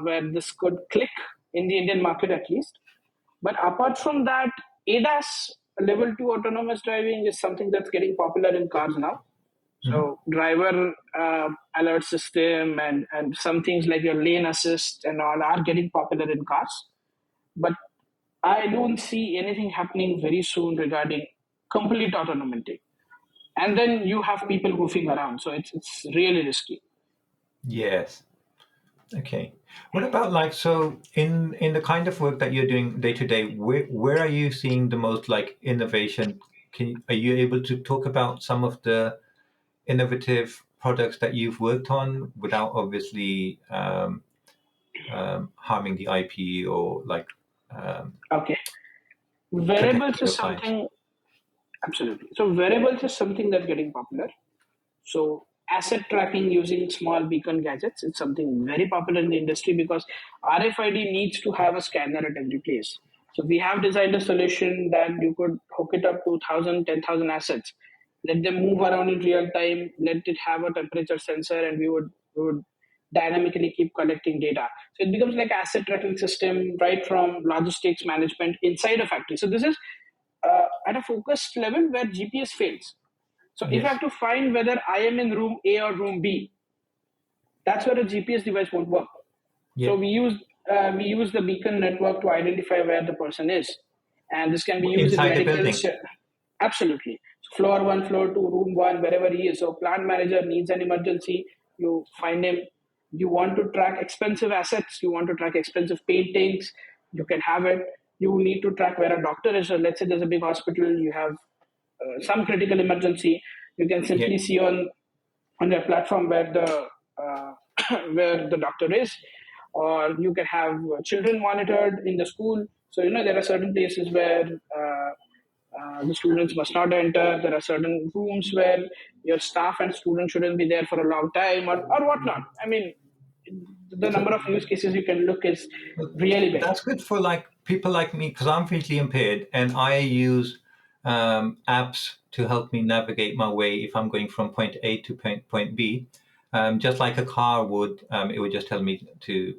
where this could click in the Indian market at least. But apart from that, ADAS level two autonomous driving is something that's getting popular in cars now. Mhm. So driver alert system and some things like your lane assist and all are getting popular in cars. But I don't see anything happening very soon regarding complete autonomy. And then you have people goofing around, so it's really risky. Yes. Okay. What about like so in the kind of work that you're doing day to day, where are you seeing the most like innovation? Are you able to talk about some of the innovative products that you've worked on without obviously harming the IP or like Okay. Wearables protecting is your clients? something absolutely. So wearables is something that's getting popular. So asset tracking using small beacon gadgets is something very popular in the industry because RFID needs to have a scanner at every place. So we have designed a solution that you could hook it up to 1,000, 10,000 assets, let them move around in real time, let it have a temperature sensor, and we would dynamically keep collecting data. So it becomes like asset tracking system right from logistics management inside a factory. So this is at a focused level where GPS fails. So if I Yes. have to find whether I am in room A or room B, that's where a GPS device won't work. Yeah. So we use the beacon network to identify where the person is, and this can be used in Inside the medical. building. Absolutely, so floor one, floor two, room one, wherever he is. So plant manager needs an emergency, you find him. You want to track expensive assets, you want to track expensive paintings, you can have it. You need to track where a doctor is. So let's say there's a big hospital, you have some critical emergency, you can Yeah. simply see on their platform where the where the doctor is, or you can have children monitored in the school. So there are certain places where the students must not enter. There are certain rooms where your staff and students shouldn't be there for a long time, or whatnot. I mean, the So number of use cases you can look is really big. that's good for like people like me because I'm visually impaired and I use apps to help me navigate my way if I'm going from point A to point B. Just like a car would, it would just tell me to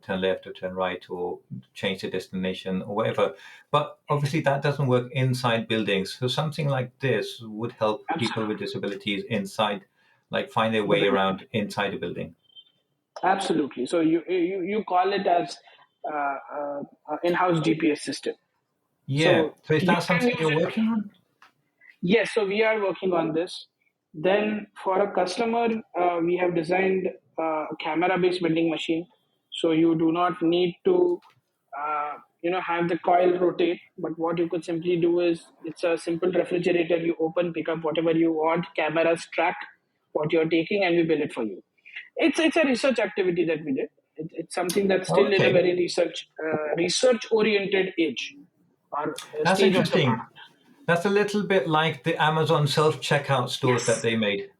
turn left or turn right or change the destination or whatever. But obviously, that doesn't work inside buildings. So something like this would help people with Absolutely. disabilities inside, like find their The way building. around inside a building. Absolutely. So you call it as in-house GPS system. Yeah. So So is you that can something use you're it. working on? Yes, so we are working on this. Then for a customer, we have designed a camera-based vending machine. So you do not need to, have the coil rotate. But what you could simply do is it's a simple refrigerator. You open, pick up whatever you want. Cameras track what you're taking, and we bill it for you. It's a research activity that we did. It's something that's Oh, still in a okay. very research oriented age or That's stage of the interesting. product. That's a little bit like the Amazon self-checkout stores that Yes, they made.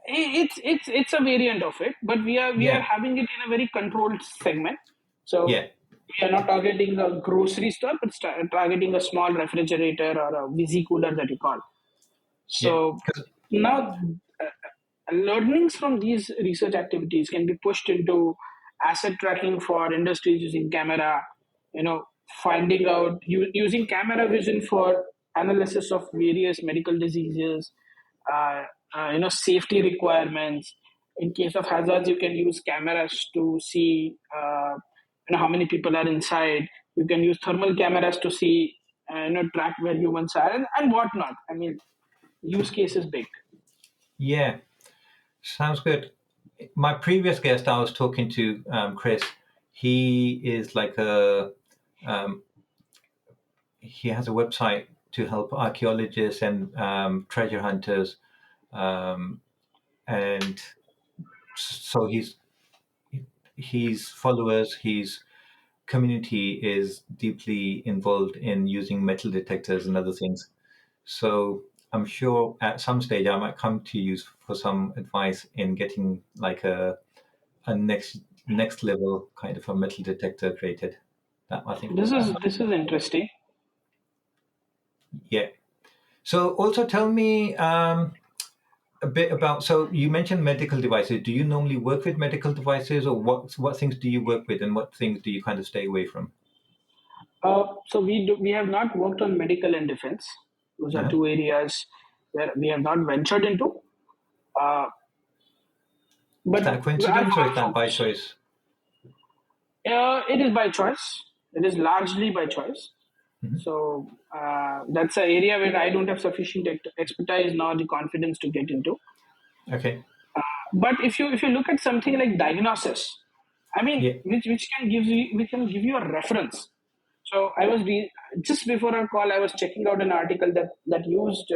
it's a variant of it, but we are Yeah, having it in a very controlled segment. So yeah, we are not targeting a grocery store, but targeting a small refrigerator or a Visi cooler that you call. yeah. So 'Cause- now, learnings from these research activities can be pushed into asset tracking for industries using camera, finding out using camera vision for analysis of various medical diseases, uh, safety requirements. In case of hazards, you can use cameras to see, how many people are inside. You can use thermal cameras to see, track where humans are and whatnot. I mean, use case is big. yeah, sounds good. My previous guest I was talking to, Chris, he is like um, he has a website to help archaeologists and treasure hunters, um, and so his followers, his community is deeply involved in using metal detectors and other things. So I'm sure at some stage I might come to you for some advice in getting like a next level kind of a metal detector created. That I think This that is might, this is interesting. yeah. So also tell me a bit about. So you mentioned medical devices. Do you normally work with medical devices, or what things do you work with, and what things do you kind of stay away from? So we have not worked on medical and defense. Those are Uh-huh. two areas where we have not ventured into. Uh, Is but that a our coincidence or is core that by focus. choice? It is by choice. It is largely by choice. Hmm. So that's an area where I don't have sufficient expertise nor the confidence to get into. Okay. But if you look at something like diagnosis, I mean, Yeah. which can give you a reference. So just before our call, I was checking out an article that used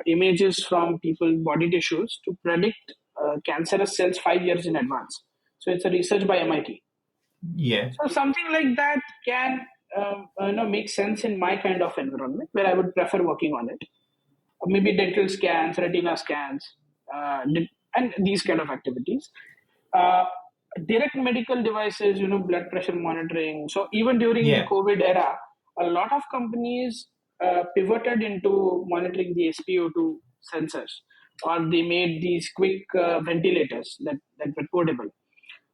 images from people body tissues to predict cancerous cells 5 years in advance. So it's a research by MIT. Yeah. So something like that can make sense in my kind of environment where I would prefer working on it. Or maybe dental scans, retina scans, and these kind of activities. Uh, Direct medical devices, blood pressure monitoring. So even during the Yeah. COVID era, a lot of companies pivoted into monitoring the SpO2 sensors, or they made these quick ventilators that were portable.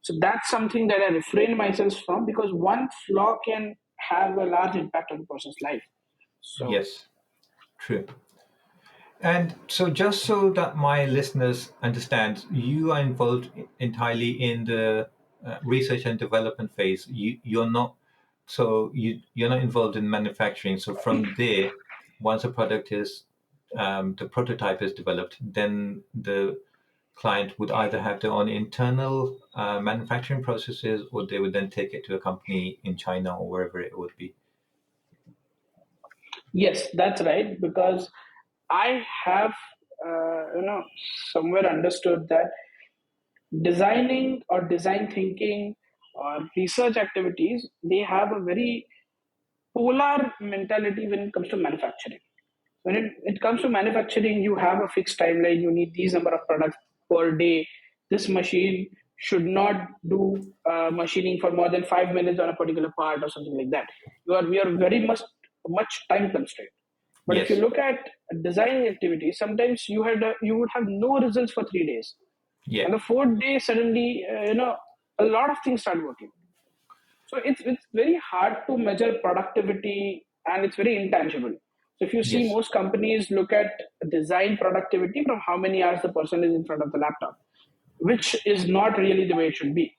So that's something that I refrain myself from because one flaw can have a large impact on the person's life. So Yes. True. And so, just so that my listeners understand, you are involved entirely in the research and development phase. You're not, so you're not involved in manufacturing. So from there, once a product is, the prototype is developed, then the client would either have their own internal manufacturing processes, or they would then take it to a company in China or wherever it would be. yes, that's right. Because I have, somewhere understood that designing or design thinking or research activities, they have a very polar mentality when it comes to manufacturing. When it comes to manufacturing, you have a fixed timeline. You need these number of products per day. This machine should not do machining for more than 5 minutes on a particular part or something like that. We are very much time constrained. But if you Yes. look at designing activities, sometimes you would have no results for 3 days, Yeah. and the fourth day suddenly a lot of things start working. So it's very hard to measure productivity, and it's very intangible. So if you see, Yes. most companies look at design productivity from how many hours the person is in front of the laptop, which is not really the way it should be.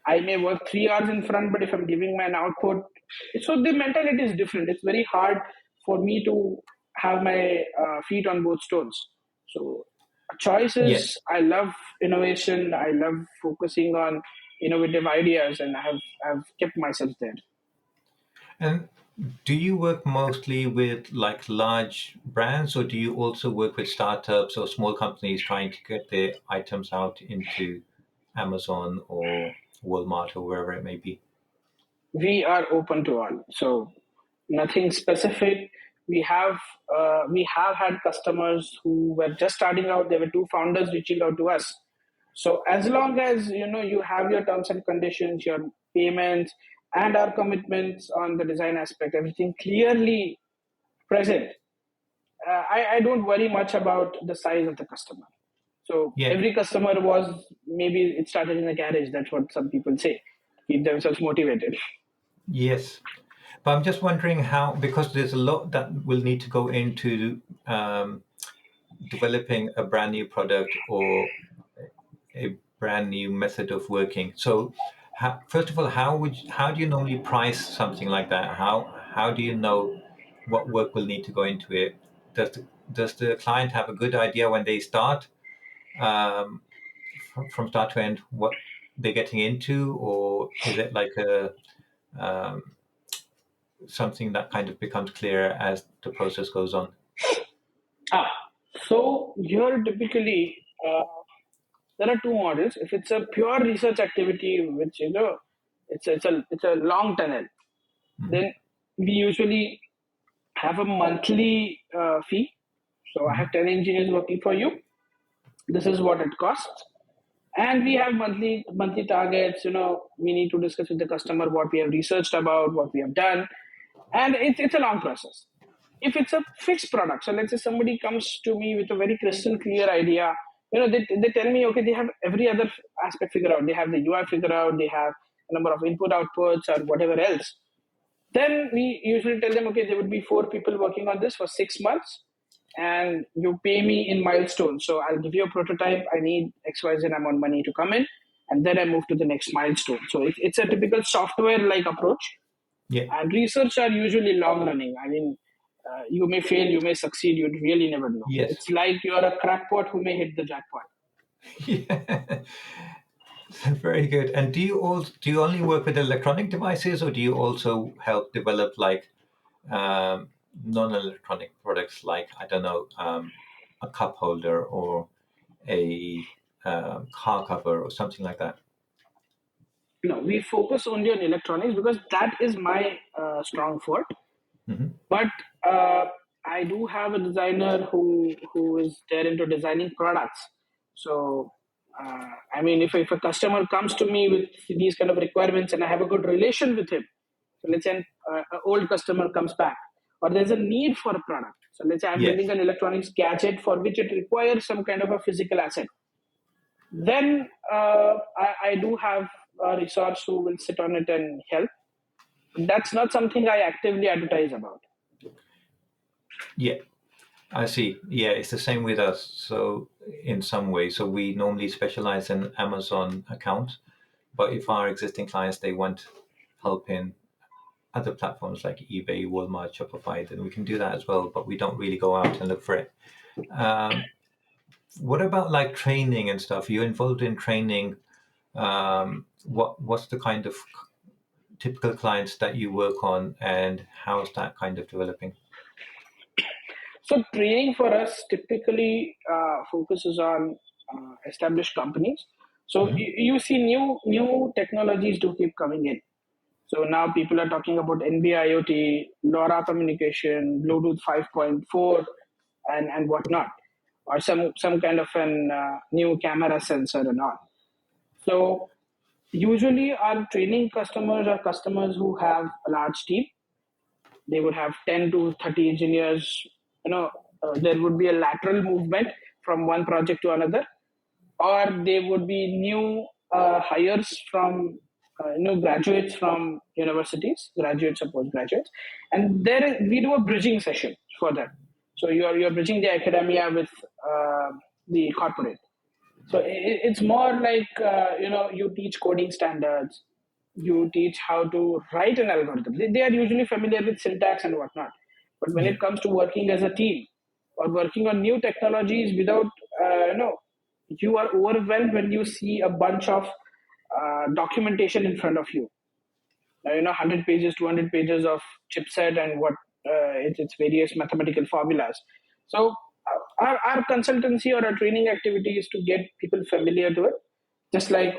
I may work 3 hours in front, but if I'm giving my an output, so the mentality is different. It's very hard for me to have my feet on both stones. So, Yeah. choices. I love innovation. I love focusing on innovative ideas, and I've kept myself there. And do you work mostly with like large brands, or do you also work with startups or small companies trying to get their items out into Amazon or Walmart or wherever it may be? We are open to all. So nothing specific. We have had customers who were just starting out. There were two founders reaching out to us. So as long as you have your terms and conditions, your payments, and our commitments on the design aspect, everything clearly present, I don't worry much about the size of the customer. So Yeah. every customer was, maybe it started in a garage. That's what some people say. Keep themselves motivated. Yes. But I'm just wondering how, because there's a lot that will need to go into developing a brand new product or a brand new method of working. So, first of all, how do you normally price something like that? How do you know what work will need to go into it? Does the client have a good idea when they start, um, from start to end, what they're getting into, or is it like a um, something that kind of becomes clearer as the process goes on? Ah, so here typically there are two models. If it's a pure research activity, which it's a long tunnel, Hmm. then we usually have a monthly fee. So I Hmm. have 10 engineers working for you. This is what it costs, and we have monthly targets. We need to discuss with the customer what we have researched about, what we have done, and it's a long process. If it's a fixed product, so let's say somebody comes to me with a very crystal clear idea, they tell me, okay, they have every other aspect figured out. They have the UI figured out, they have a number of input outputs or whatever else. Then we usually tell them, okay, there would be four people working on this for 6 months, and you pay me in milestones. So I'll give you a prototype. I need XYZ amount of money to come in, and then I move to the next milestone. So it's a typical software-like approach. Yeah. And research are usually long running. I mean, you may fail, you may succeed, you really never know. Yes. It's like you're a crackpot who may hit the jackpot. Yeah. Very good. And do you only work with electronic devices, or do you also help develop like um, non-electronic products, like I don't know, a cup holder or a car cover or something like that? No, we focus only on electronics because that is my strong forte. Hmm. But I do have a designer who is there into designing products. So I mean, if a customer comes to me with these kind of requirements and I have a good relation with him, so let's say an old customer comes back, or there's a need for a product. So let's say I'm building Yes. an electronics gadget for which it requires some kind of a physical asset. Then I do have a resource who will sit on it and help. That's not something I actively advertise about. Yeah. I see. Yeah, it's the same with us. So in some way, so we normally specialize in Amazon accounts, but if our existing clients they want help in other platforms like eBay, Walmart, Shopify, then we can do that as well. But we don't really go out and look for it. Um, what about like training and stuff? You're involved in training. What's the kind of typical clients that you work on, and how's that kind of developing? So training for us typically focuses on established companies. So Hmm. you see new technologies do keep coming in. So now people are talking about NB-IoT, LoRa communication, Bluetooth 5.4, and whatnot, or some kind of an new camera sensor and all. So usually our training customers are customers who have a large team. They would have 10 to 30 engineers. There would be a lateral movement from one project to another, or they would be new hires from graduates from universities, graduates or postgraduates, and we do a bridging session for them. So you're bridging the academia with the corporate. So it's more like you teach coding standards, you teach how to write an algorithm. They are usually familiar with syntax and whatnot, but when Yeah. it comes to working as a team or working on new technologies without you are overwhelmed when you see a bunch of documentation in front of you. 100 pages, 200 pages of chipset and what its various mathematical formulas. So our consultancy or our training activity is to get people familiar to it. just like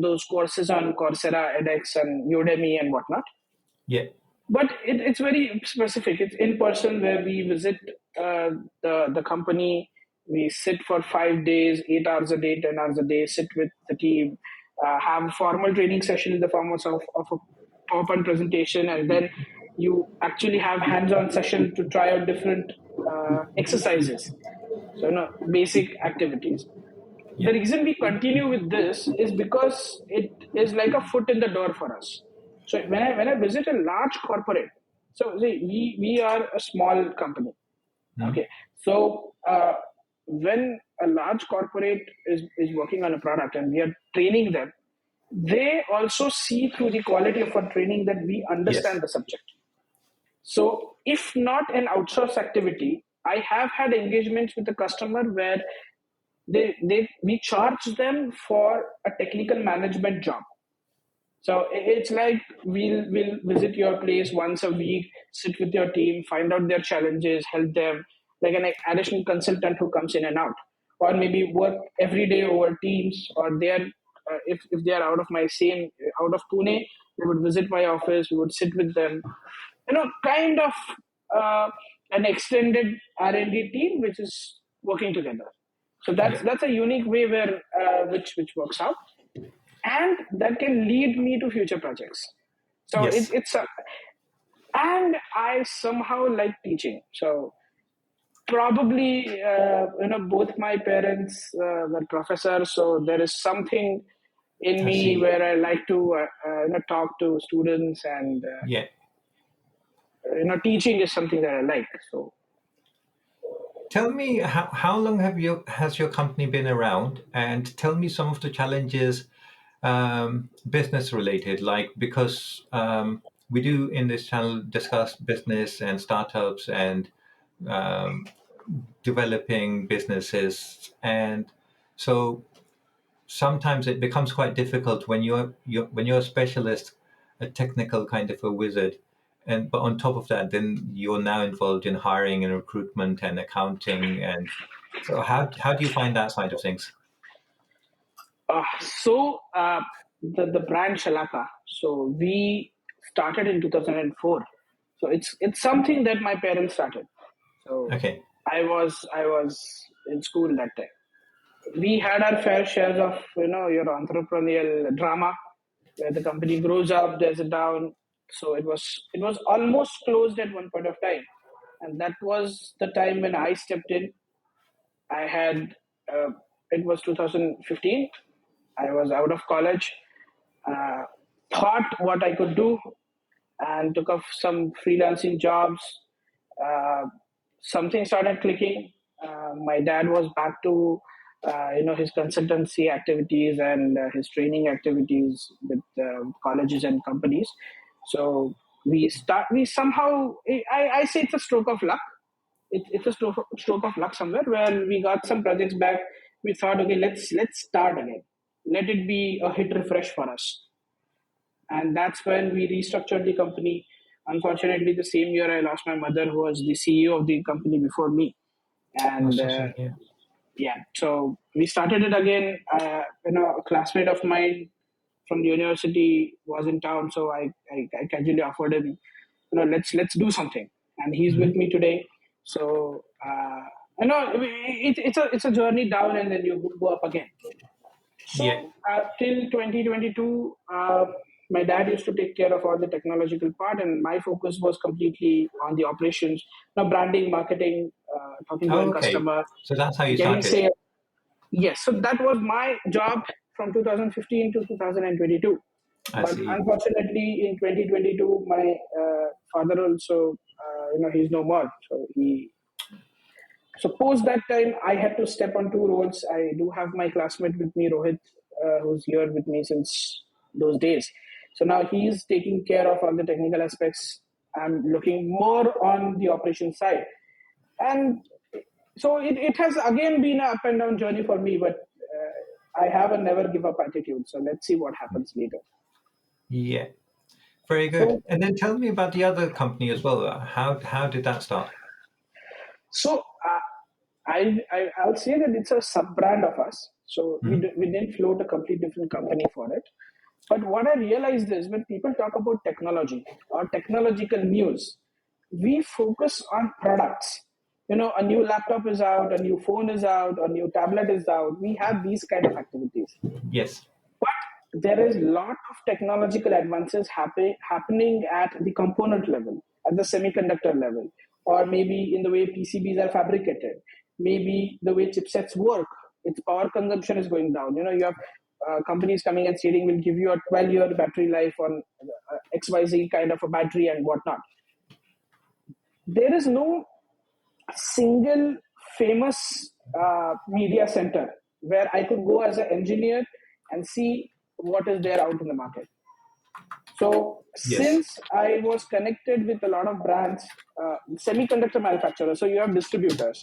those courses on Coursera, edX, and Udemy and whatnot. Yeah. But it's very specific. It's in person, where we visit the company. We sit for 5 days, 8 hours a day, 10 hours a day. Sit with the team, have a formal training session in the form of a PowerPoint presentation, and then you actually have hands-on session to try out different exercises. So, basic activities. The Yeah. reason we continue with this is because it is like a foot in the door for us. So when I visit a large corporate, so see, we are a small company. Mm. Okay, so when a large corporate is working on a product and we are training them, they also see through the quality of our training that we understand Yes. the subject. So, if not an outsourced activity, I have had engagements with the customer where we charge them for a technical management job. So it's like we'll visit your place once a week, sit with your team, find out their challenges, help them, like an additional consultant who comes in and out, or maybe work every day over Teams, or they are if they are out of Pune, they would visit my office. We would sit with them, kind of uh, an extended R&D team which is working together. So Yeah. that's a unique way where which works out, and that can lead me to future projects. So Yes. and I somehow like teaching. So probably both my parents were professors, so there is something in I me see. where I like to talk to students, and Yeah. teaching is something that I like. So Tell me, how long has your company been around, and tell me some of the challenges, business related, like, because we do in this channel discuss business and startups and um, developing businesses, and so sometimes it becomes quite difficult when you're a specialist, a technical kind of a wizard, and but on top of that, then you're now involved in hiring and recruitment and accounting, and so how do you find that side of things? the brand Shalaka. So we started in 2004. So it's something that my parents started. So Okay. I was in school that time. We had our fair shares of your entrepreneurial drama, where the company grows up, there's a down. So it was almost closed at one point of time, and that was the time when I stepped in. I had it was 2015. I was out of college, uh, thought what I could do, and took up some freelancing jobs. Uh, Something started clicking. My dad was back to his consultancy activities and his training activities with colleges and companies. So we somehow, I say it's a stroke of luck. It's a stroke of luck somewhere, where we got some projects back. We thought, okay, let's start again. Let it be a hit refresh for us, and that's when we restructured the company. Unfortunately, the same year I lost my mother, who was the CEO of the company before me, Oh, and so sorry. Yeah. yeah, so we started it again. A classmate of mine from the university was in town, so I casually offered him, let's do something, and he's with Mhm. me today. So it's a journey down, and then you go up again. Yeah. So till 2022, my dad used to take care of all the technological part, and my focus was completely on the operations, branding, marketing, talking to Oh, end okay. customer, So that's how you getting started. sales. Yes, so that was my job from 2015 to 2022. I But see. unfortunately, in 2022, my father also, he's no more. So post that time, I had to step on two roles. I do have my classmate with me, Rohit, who's here with me since those days. So now he's taking care of all the technical aspects. I'm looking more on the operation side. And so it has again been an up and down journey for me, but I have a never give up attitude. So let's see what happens later. Yeah. Very good. So, And then tell me about the other company as well. How did that start? so I'll say that it's a sub brand of us. So Mhm. we didn't float a complete different company for it. But what I realized is when people talk about technology or technological news, we focus on products. A new laptop is out, a new phone is out, a new tablet is out. We have these kind of activities. Yes. But there is a lot of technological advances happening at the component level, at the semiconductor level, or maybe in the way PCBs are fabricated, maybe the way chipsets work. Its power consumption is going down. You have companies coming and stating will give you a 12-year battery life on XYZ kind of a battery and whatnot. There is no single famous media center where I could go as an engineer and see what is there out in the market. So Yes. since I was connected with a lot of brands, semiconductor manufacturers, so you have distributors.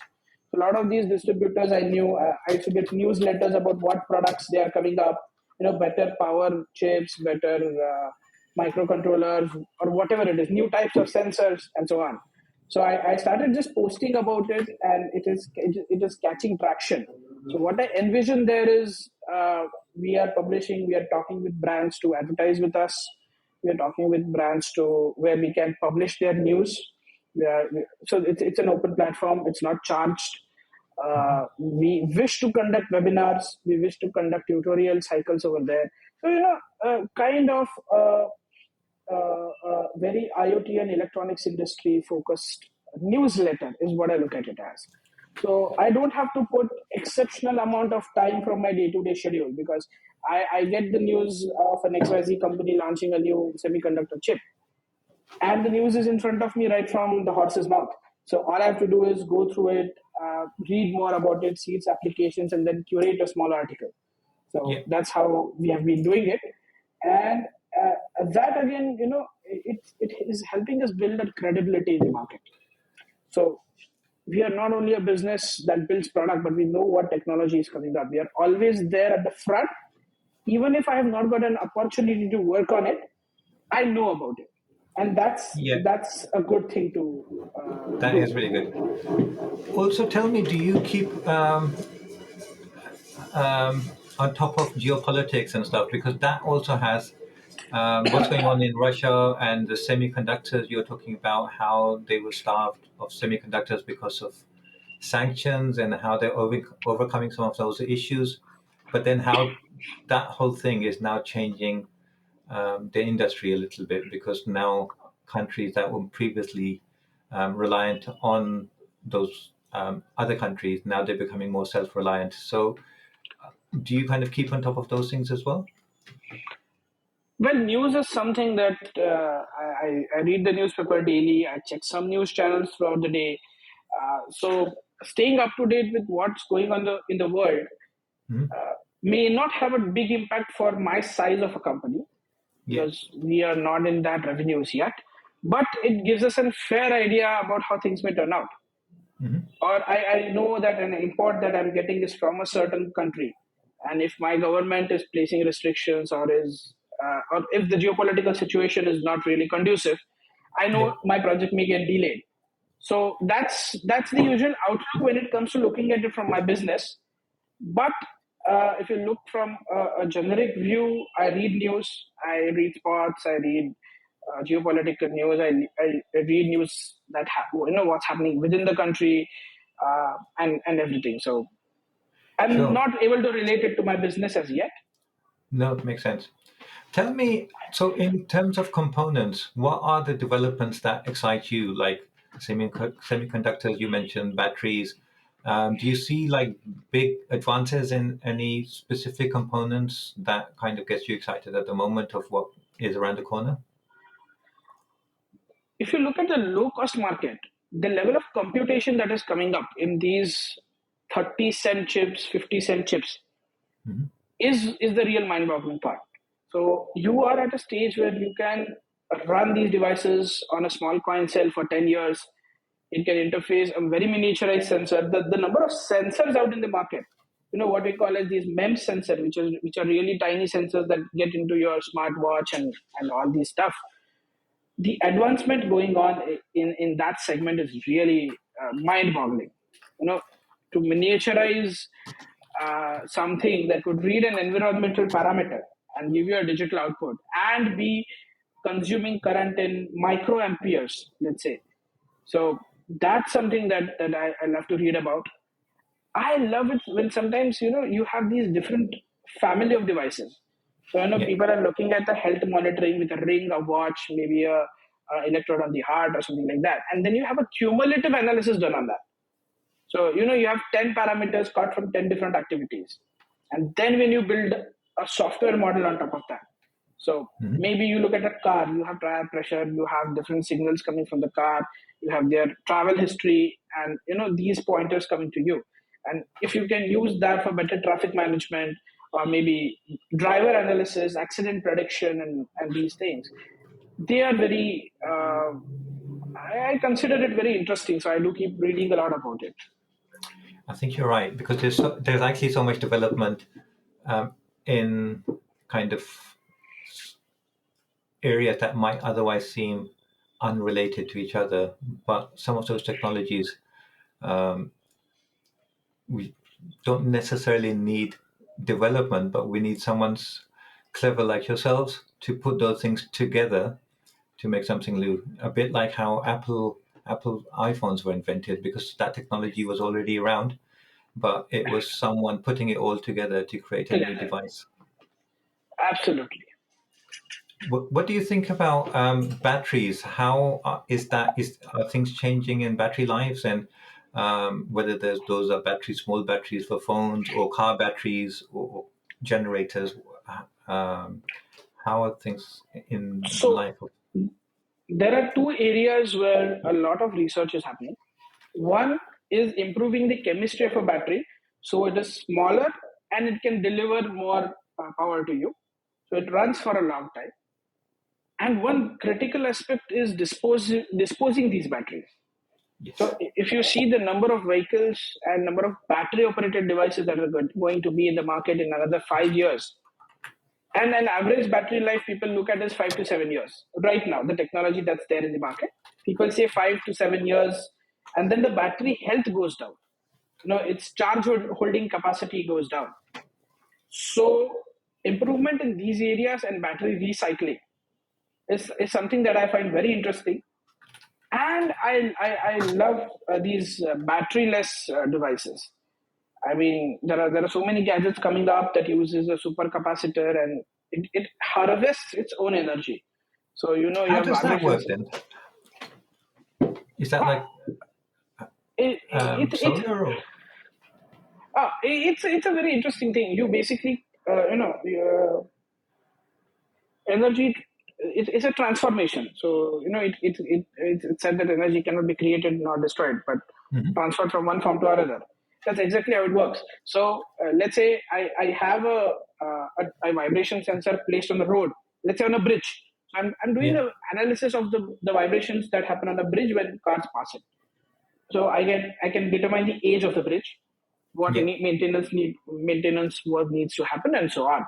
So a lot of these distributors I knew. I used to get newsletters about what products they are coming up. Better power chips, better microcontrollers, or whatever it is, new types of sensors, and so on. So I started just posting about it, and it is catching traction. So what I envision there is we are publishing, we are talking with brands to advertise with us. We are talking with brands to where we can publish their news. So it's an open platform. It's not charged. We wish to conduct webinars. We wish to conduct tutorial cycles over there. So kind of. Very IoT and electronics industry focused newsletter is what I look at it as. So I don't have to put exceptional amount of time from my day-to-day schedule because I get the news of an XYZ company launching a new semiconductor chip, and the news is in front of me right from the horse's mouth. So all I have to do is go through it, read more about it, see its applications, and then curate a small article. So Yeah. that's how we have been doing it, and that again, it is helping us build a credibility in the market. So we are not only a business that builds product, but we know what technology is coming up. We are always there at the front. Even if I have not got an opportunity to work on it, I know about it, and that's Yeah. that's a good thing to That is really do. good. Also, tell me, do you keep on top of geopolitics and stuff? Because that also has what's going on in Russia and the semiconductors. You're talking about how they were starved of semiconductors because of sanctions and how they're overcoming some of those issues. But then how that whole thing is now changing the industry a little bit because now countries that were previously reliant on those other countries, now they're becoming more self-reliant. So do you kind of keep on top of those things as well? Well, news is something that I read the newspaper daily. I check some news channels throughout the day. So staying up to date with what's going on in the world Mhm. may not have a big impact for my size of a company Yeah. because we are not in that revenues yet. But it gives us a fair idea about how things may turn out. Hmm. Or I know that an import that I'm getting is from a certain country, and if my government is placing restrictions or if the geopolitical situation is not really conducive, I Yeah. know my project may get delayed. So that's the usual outlook when it comes to looking at it from my business. But if you look from a generic view, I read news, I read sports, I read geopolitical news, I read news that what's happening within the country, and everything. So I'm Sure. not able to relate it to my business as yet. No, it makes sense. Tell me, so in terms of components, what are the developments that excite you? Like semiconductors, you mentioned batteries. Do you see like big advances in any specific components that kind of gets you excited at the moment of what is around the corner? If you look at the low cost market, the level of computation that is coming up in these 30-cent chips, 50-cent chips Hmm. is the real mind-boggling part. So you are at a stage where you can run these devices on a small coin cell for 10 years. It can interface a very miniaturized sensor. The number of sensors out in the market, what we call as these MEMS sensor, which are really tiny sensors that get into your smartwatch and all these stuff. The advancement going on in that segment is really mind-boggling. You know, to miniaturize something that could read an environmental parameter and give you a digital output and be consuming current in microamperes, let's say. So that's something that I love to read about. I love it when sometimes you have these different family of devices. So Yeah. people are looking at the health monitoring with a ring, a watch, maybe a electrode on the heart or something like that, and then you have a cumulative analysis done on that. So you have 10 parameters caught from 10 different activities, and then when you build a software model on top of that, so maybe you look at a car, you have tire pressure, you have different signals coming from the car, you have their travel history, and these pointers coming to you. And if you can use that for better traffic management or maybe driver analysis, accident prediction, and these things, they are very. I consider it very interesting, so I do keep reading a lot about it. I think you're right, because there's actually so much development in kind of areas that might otherwise seem unrelated to each other. But some of those technologies, we don't necessarily need development, but we need someone's clever like yourselves to put those things together to make something new. A bit like how Apple iPhones were invented, because that technology was already around, but it was someone putting it all together to create a new device. Absolutely. What do you think about batteries? How are things changing in battery lives, and whether those are small batteries for phones or car batteries or generators? How are things in the So life of? there are two areas where a lot of research is happening. One is improving the chemistry of a battery, so it is smaller and it can deliver more power to you. So it runs for a long time. And one critical aspect is disposing these batteries. Yes. So if you see the number of vehicles and number of battery operated devices that are going to be in the market in another 5 years, and an average battery life people look at is 5 to 7 years. Right now, the technology that's there in the market, people say 5 to 7 years, and then the battery health goes down. Its charge holding capacity goes down. So improvement in these areas and battery recycling is something that I find very interesting. And I love these batteryless devices. I mean, there are so many gadgets coming up that uses a supercapacitor, and it harvests its own energy. So you How have does that work vibrations. then? Is that like It, it, it, solar or? it's a very interesting thing. You basically energy. It's a transformation. So it's said that energy cannot be created nor destroyed, but Mhm. transferred from one form to another. That's exactly how it works. So let's say I have a vibration sensor placed on the road. Let's say on a bridge. I'm doing Yeah. an analysis of the vibrations that happen on a bridge when cars pass it. So I can determine the age of the bridge, what Yeah. maintenance work needs to happen, and so on.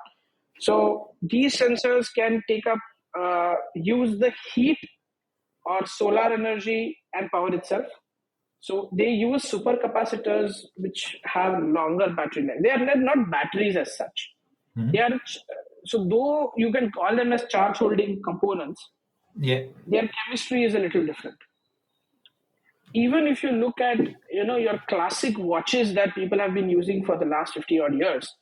So these sensors can use the heat or solar energy and power itself. So they use supercapacitors which have longer battery life. They are not batteries as such. They Mhm. are so though you can call them as charge holding components, Yeah. their chemistry is a little different. Even if you look at your classic watches that people have been using for the last 50 odd years,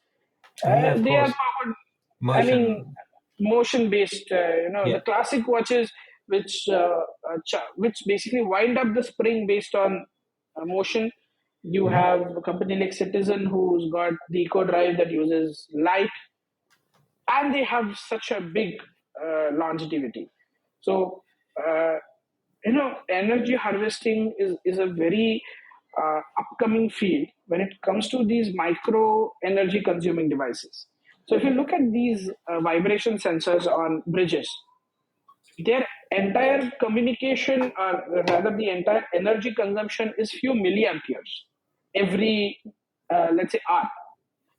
Oh yeah, of they are course. powered. I mean, Motion. motion based. Yeah. The classic watches which basically wind up the spring based on motion. You Mhm. have a company like Citizen who's got the Eco Drive that uses light, and they have such a big longevity. So energy harvesting is a very upcoming field when it comes to these micro energy consuming devices. So if you look at these vibration sensors on bridges, their entire communication, or rather the entire energy consumption, is few milliamperes every, let's say, hour.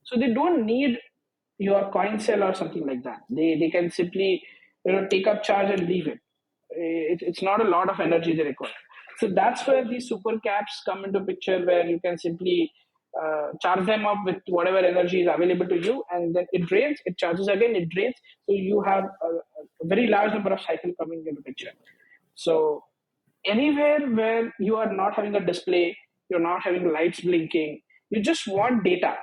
So they don't need your coin cell or something like that. They can simply take up charge and leave it. It's not a lot of energy they require. So that's where these super caps come into picture, where you can simply charge them up with whatever energy is available to you, and then it drains, it charges again, it drains. So you have a very large number of cycles coming into picture. So anywhere where you are not having a display, you're not having lights blinking, you just want data.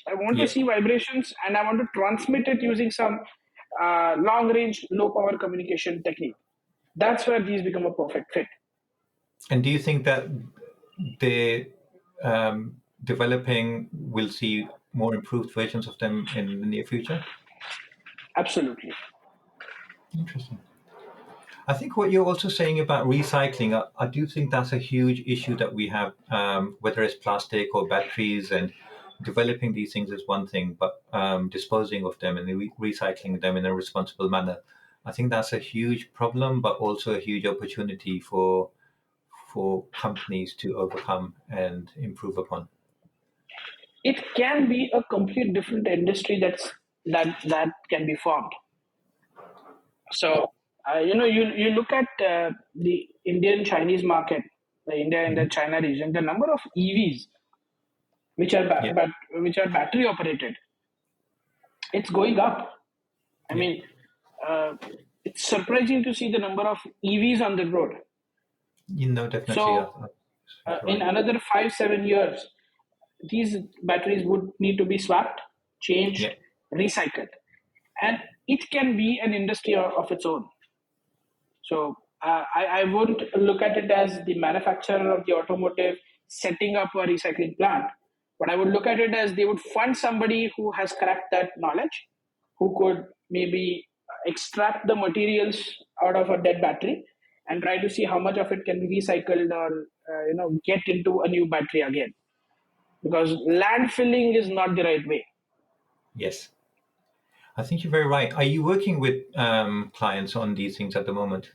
I want to Yeah. see vibrations and I want to transmit it using some long range, low power communication technique. That's where these become a perfect fit. And do you think that the developing will see more improved versions of them in the near future? Absolutely. Interesting. I think what you're also saying about recycling, I do think that's a huge issue that we have, whether it's plastic or batteries, and developing these things is one thing, but disposing of them and recycling them in a responsible manner, I think that's a huge problem, but also a huge opportunity for companies to overcome and improve upon. It can be a complete different industry that can be formed. So you look at the Indian Chinese market, the India and the Mhm. China region, the number of EVs Yeah, which are battery operated, it's going up. I yeah, mean, uh, it's surprising to see the number of EVs on the road. definitely, So you're in right. another 5-7 years, these batteries would need to be swapped, changed, Yeah, recycled, and it can be an industry of its own. So I wouldn't look at it as the manufacturer of the automotive setting up a recycling plant, but I would look at it as they would fund somebody who has cracked that knowledge, who could maybe extract the materials out of a dead battery and try to see how much of it can be recycled or get into a new battery again. Because landfilling is not the right way. yes. I think you're very right. Are you working with clients on these things at the moment?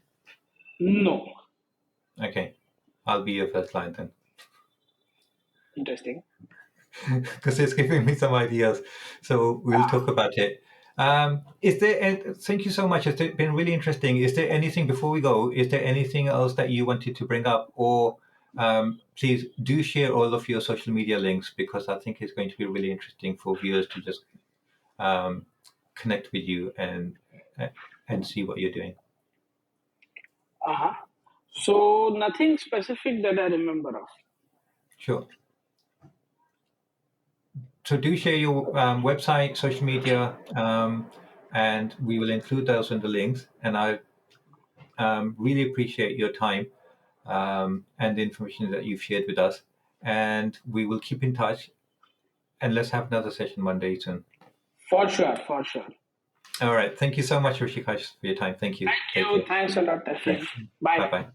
No. Okay, I'll be your first client then, Interesting. because it's giving me some ideas. So we'll talk about it. Is there? Thank you so much. It's been really interesting. Is there anything before we go? Is there anything else that you wanted to bring up, or please do share all of your social media links, because I think it's going to be really interesting for viewers to just um, connect with you and see what you're doing. Uh-huh. So nothing specific that I remember of. Sure. So do share your website, social media, and we will include those in the links. And I really appreciate your time and the information that you've shared with us. And we will keep in touch. And let's have another session one day soon. For sure, for sure. All right. Thank you so much, Hrishikesh, for your time. Thank you. Thank Take you. care. Thanks a lot, Tashin. Thanks. Bye. Bye bye.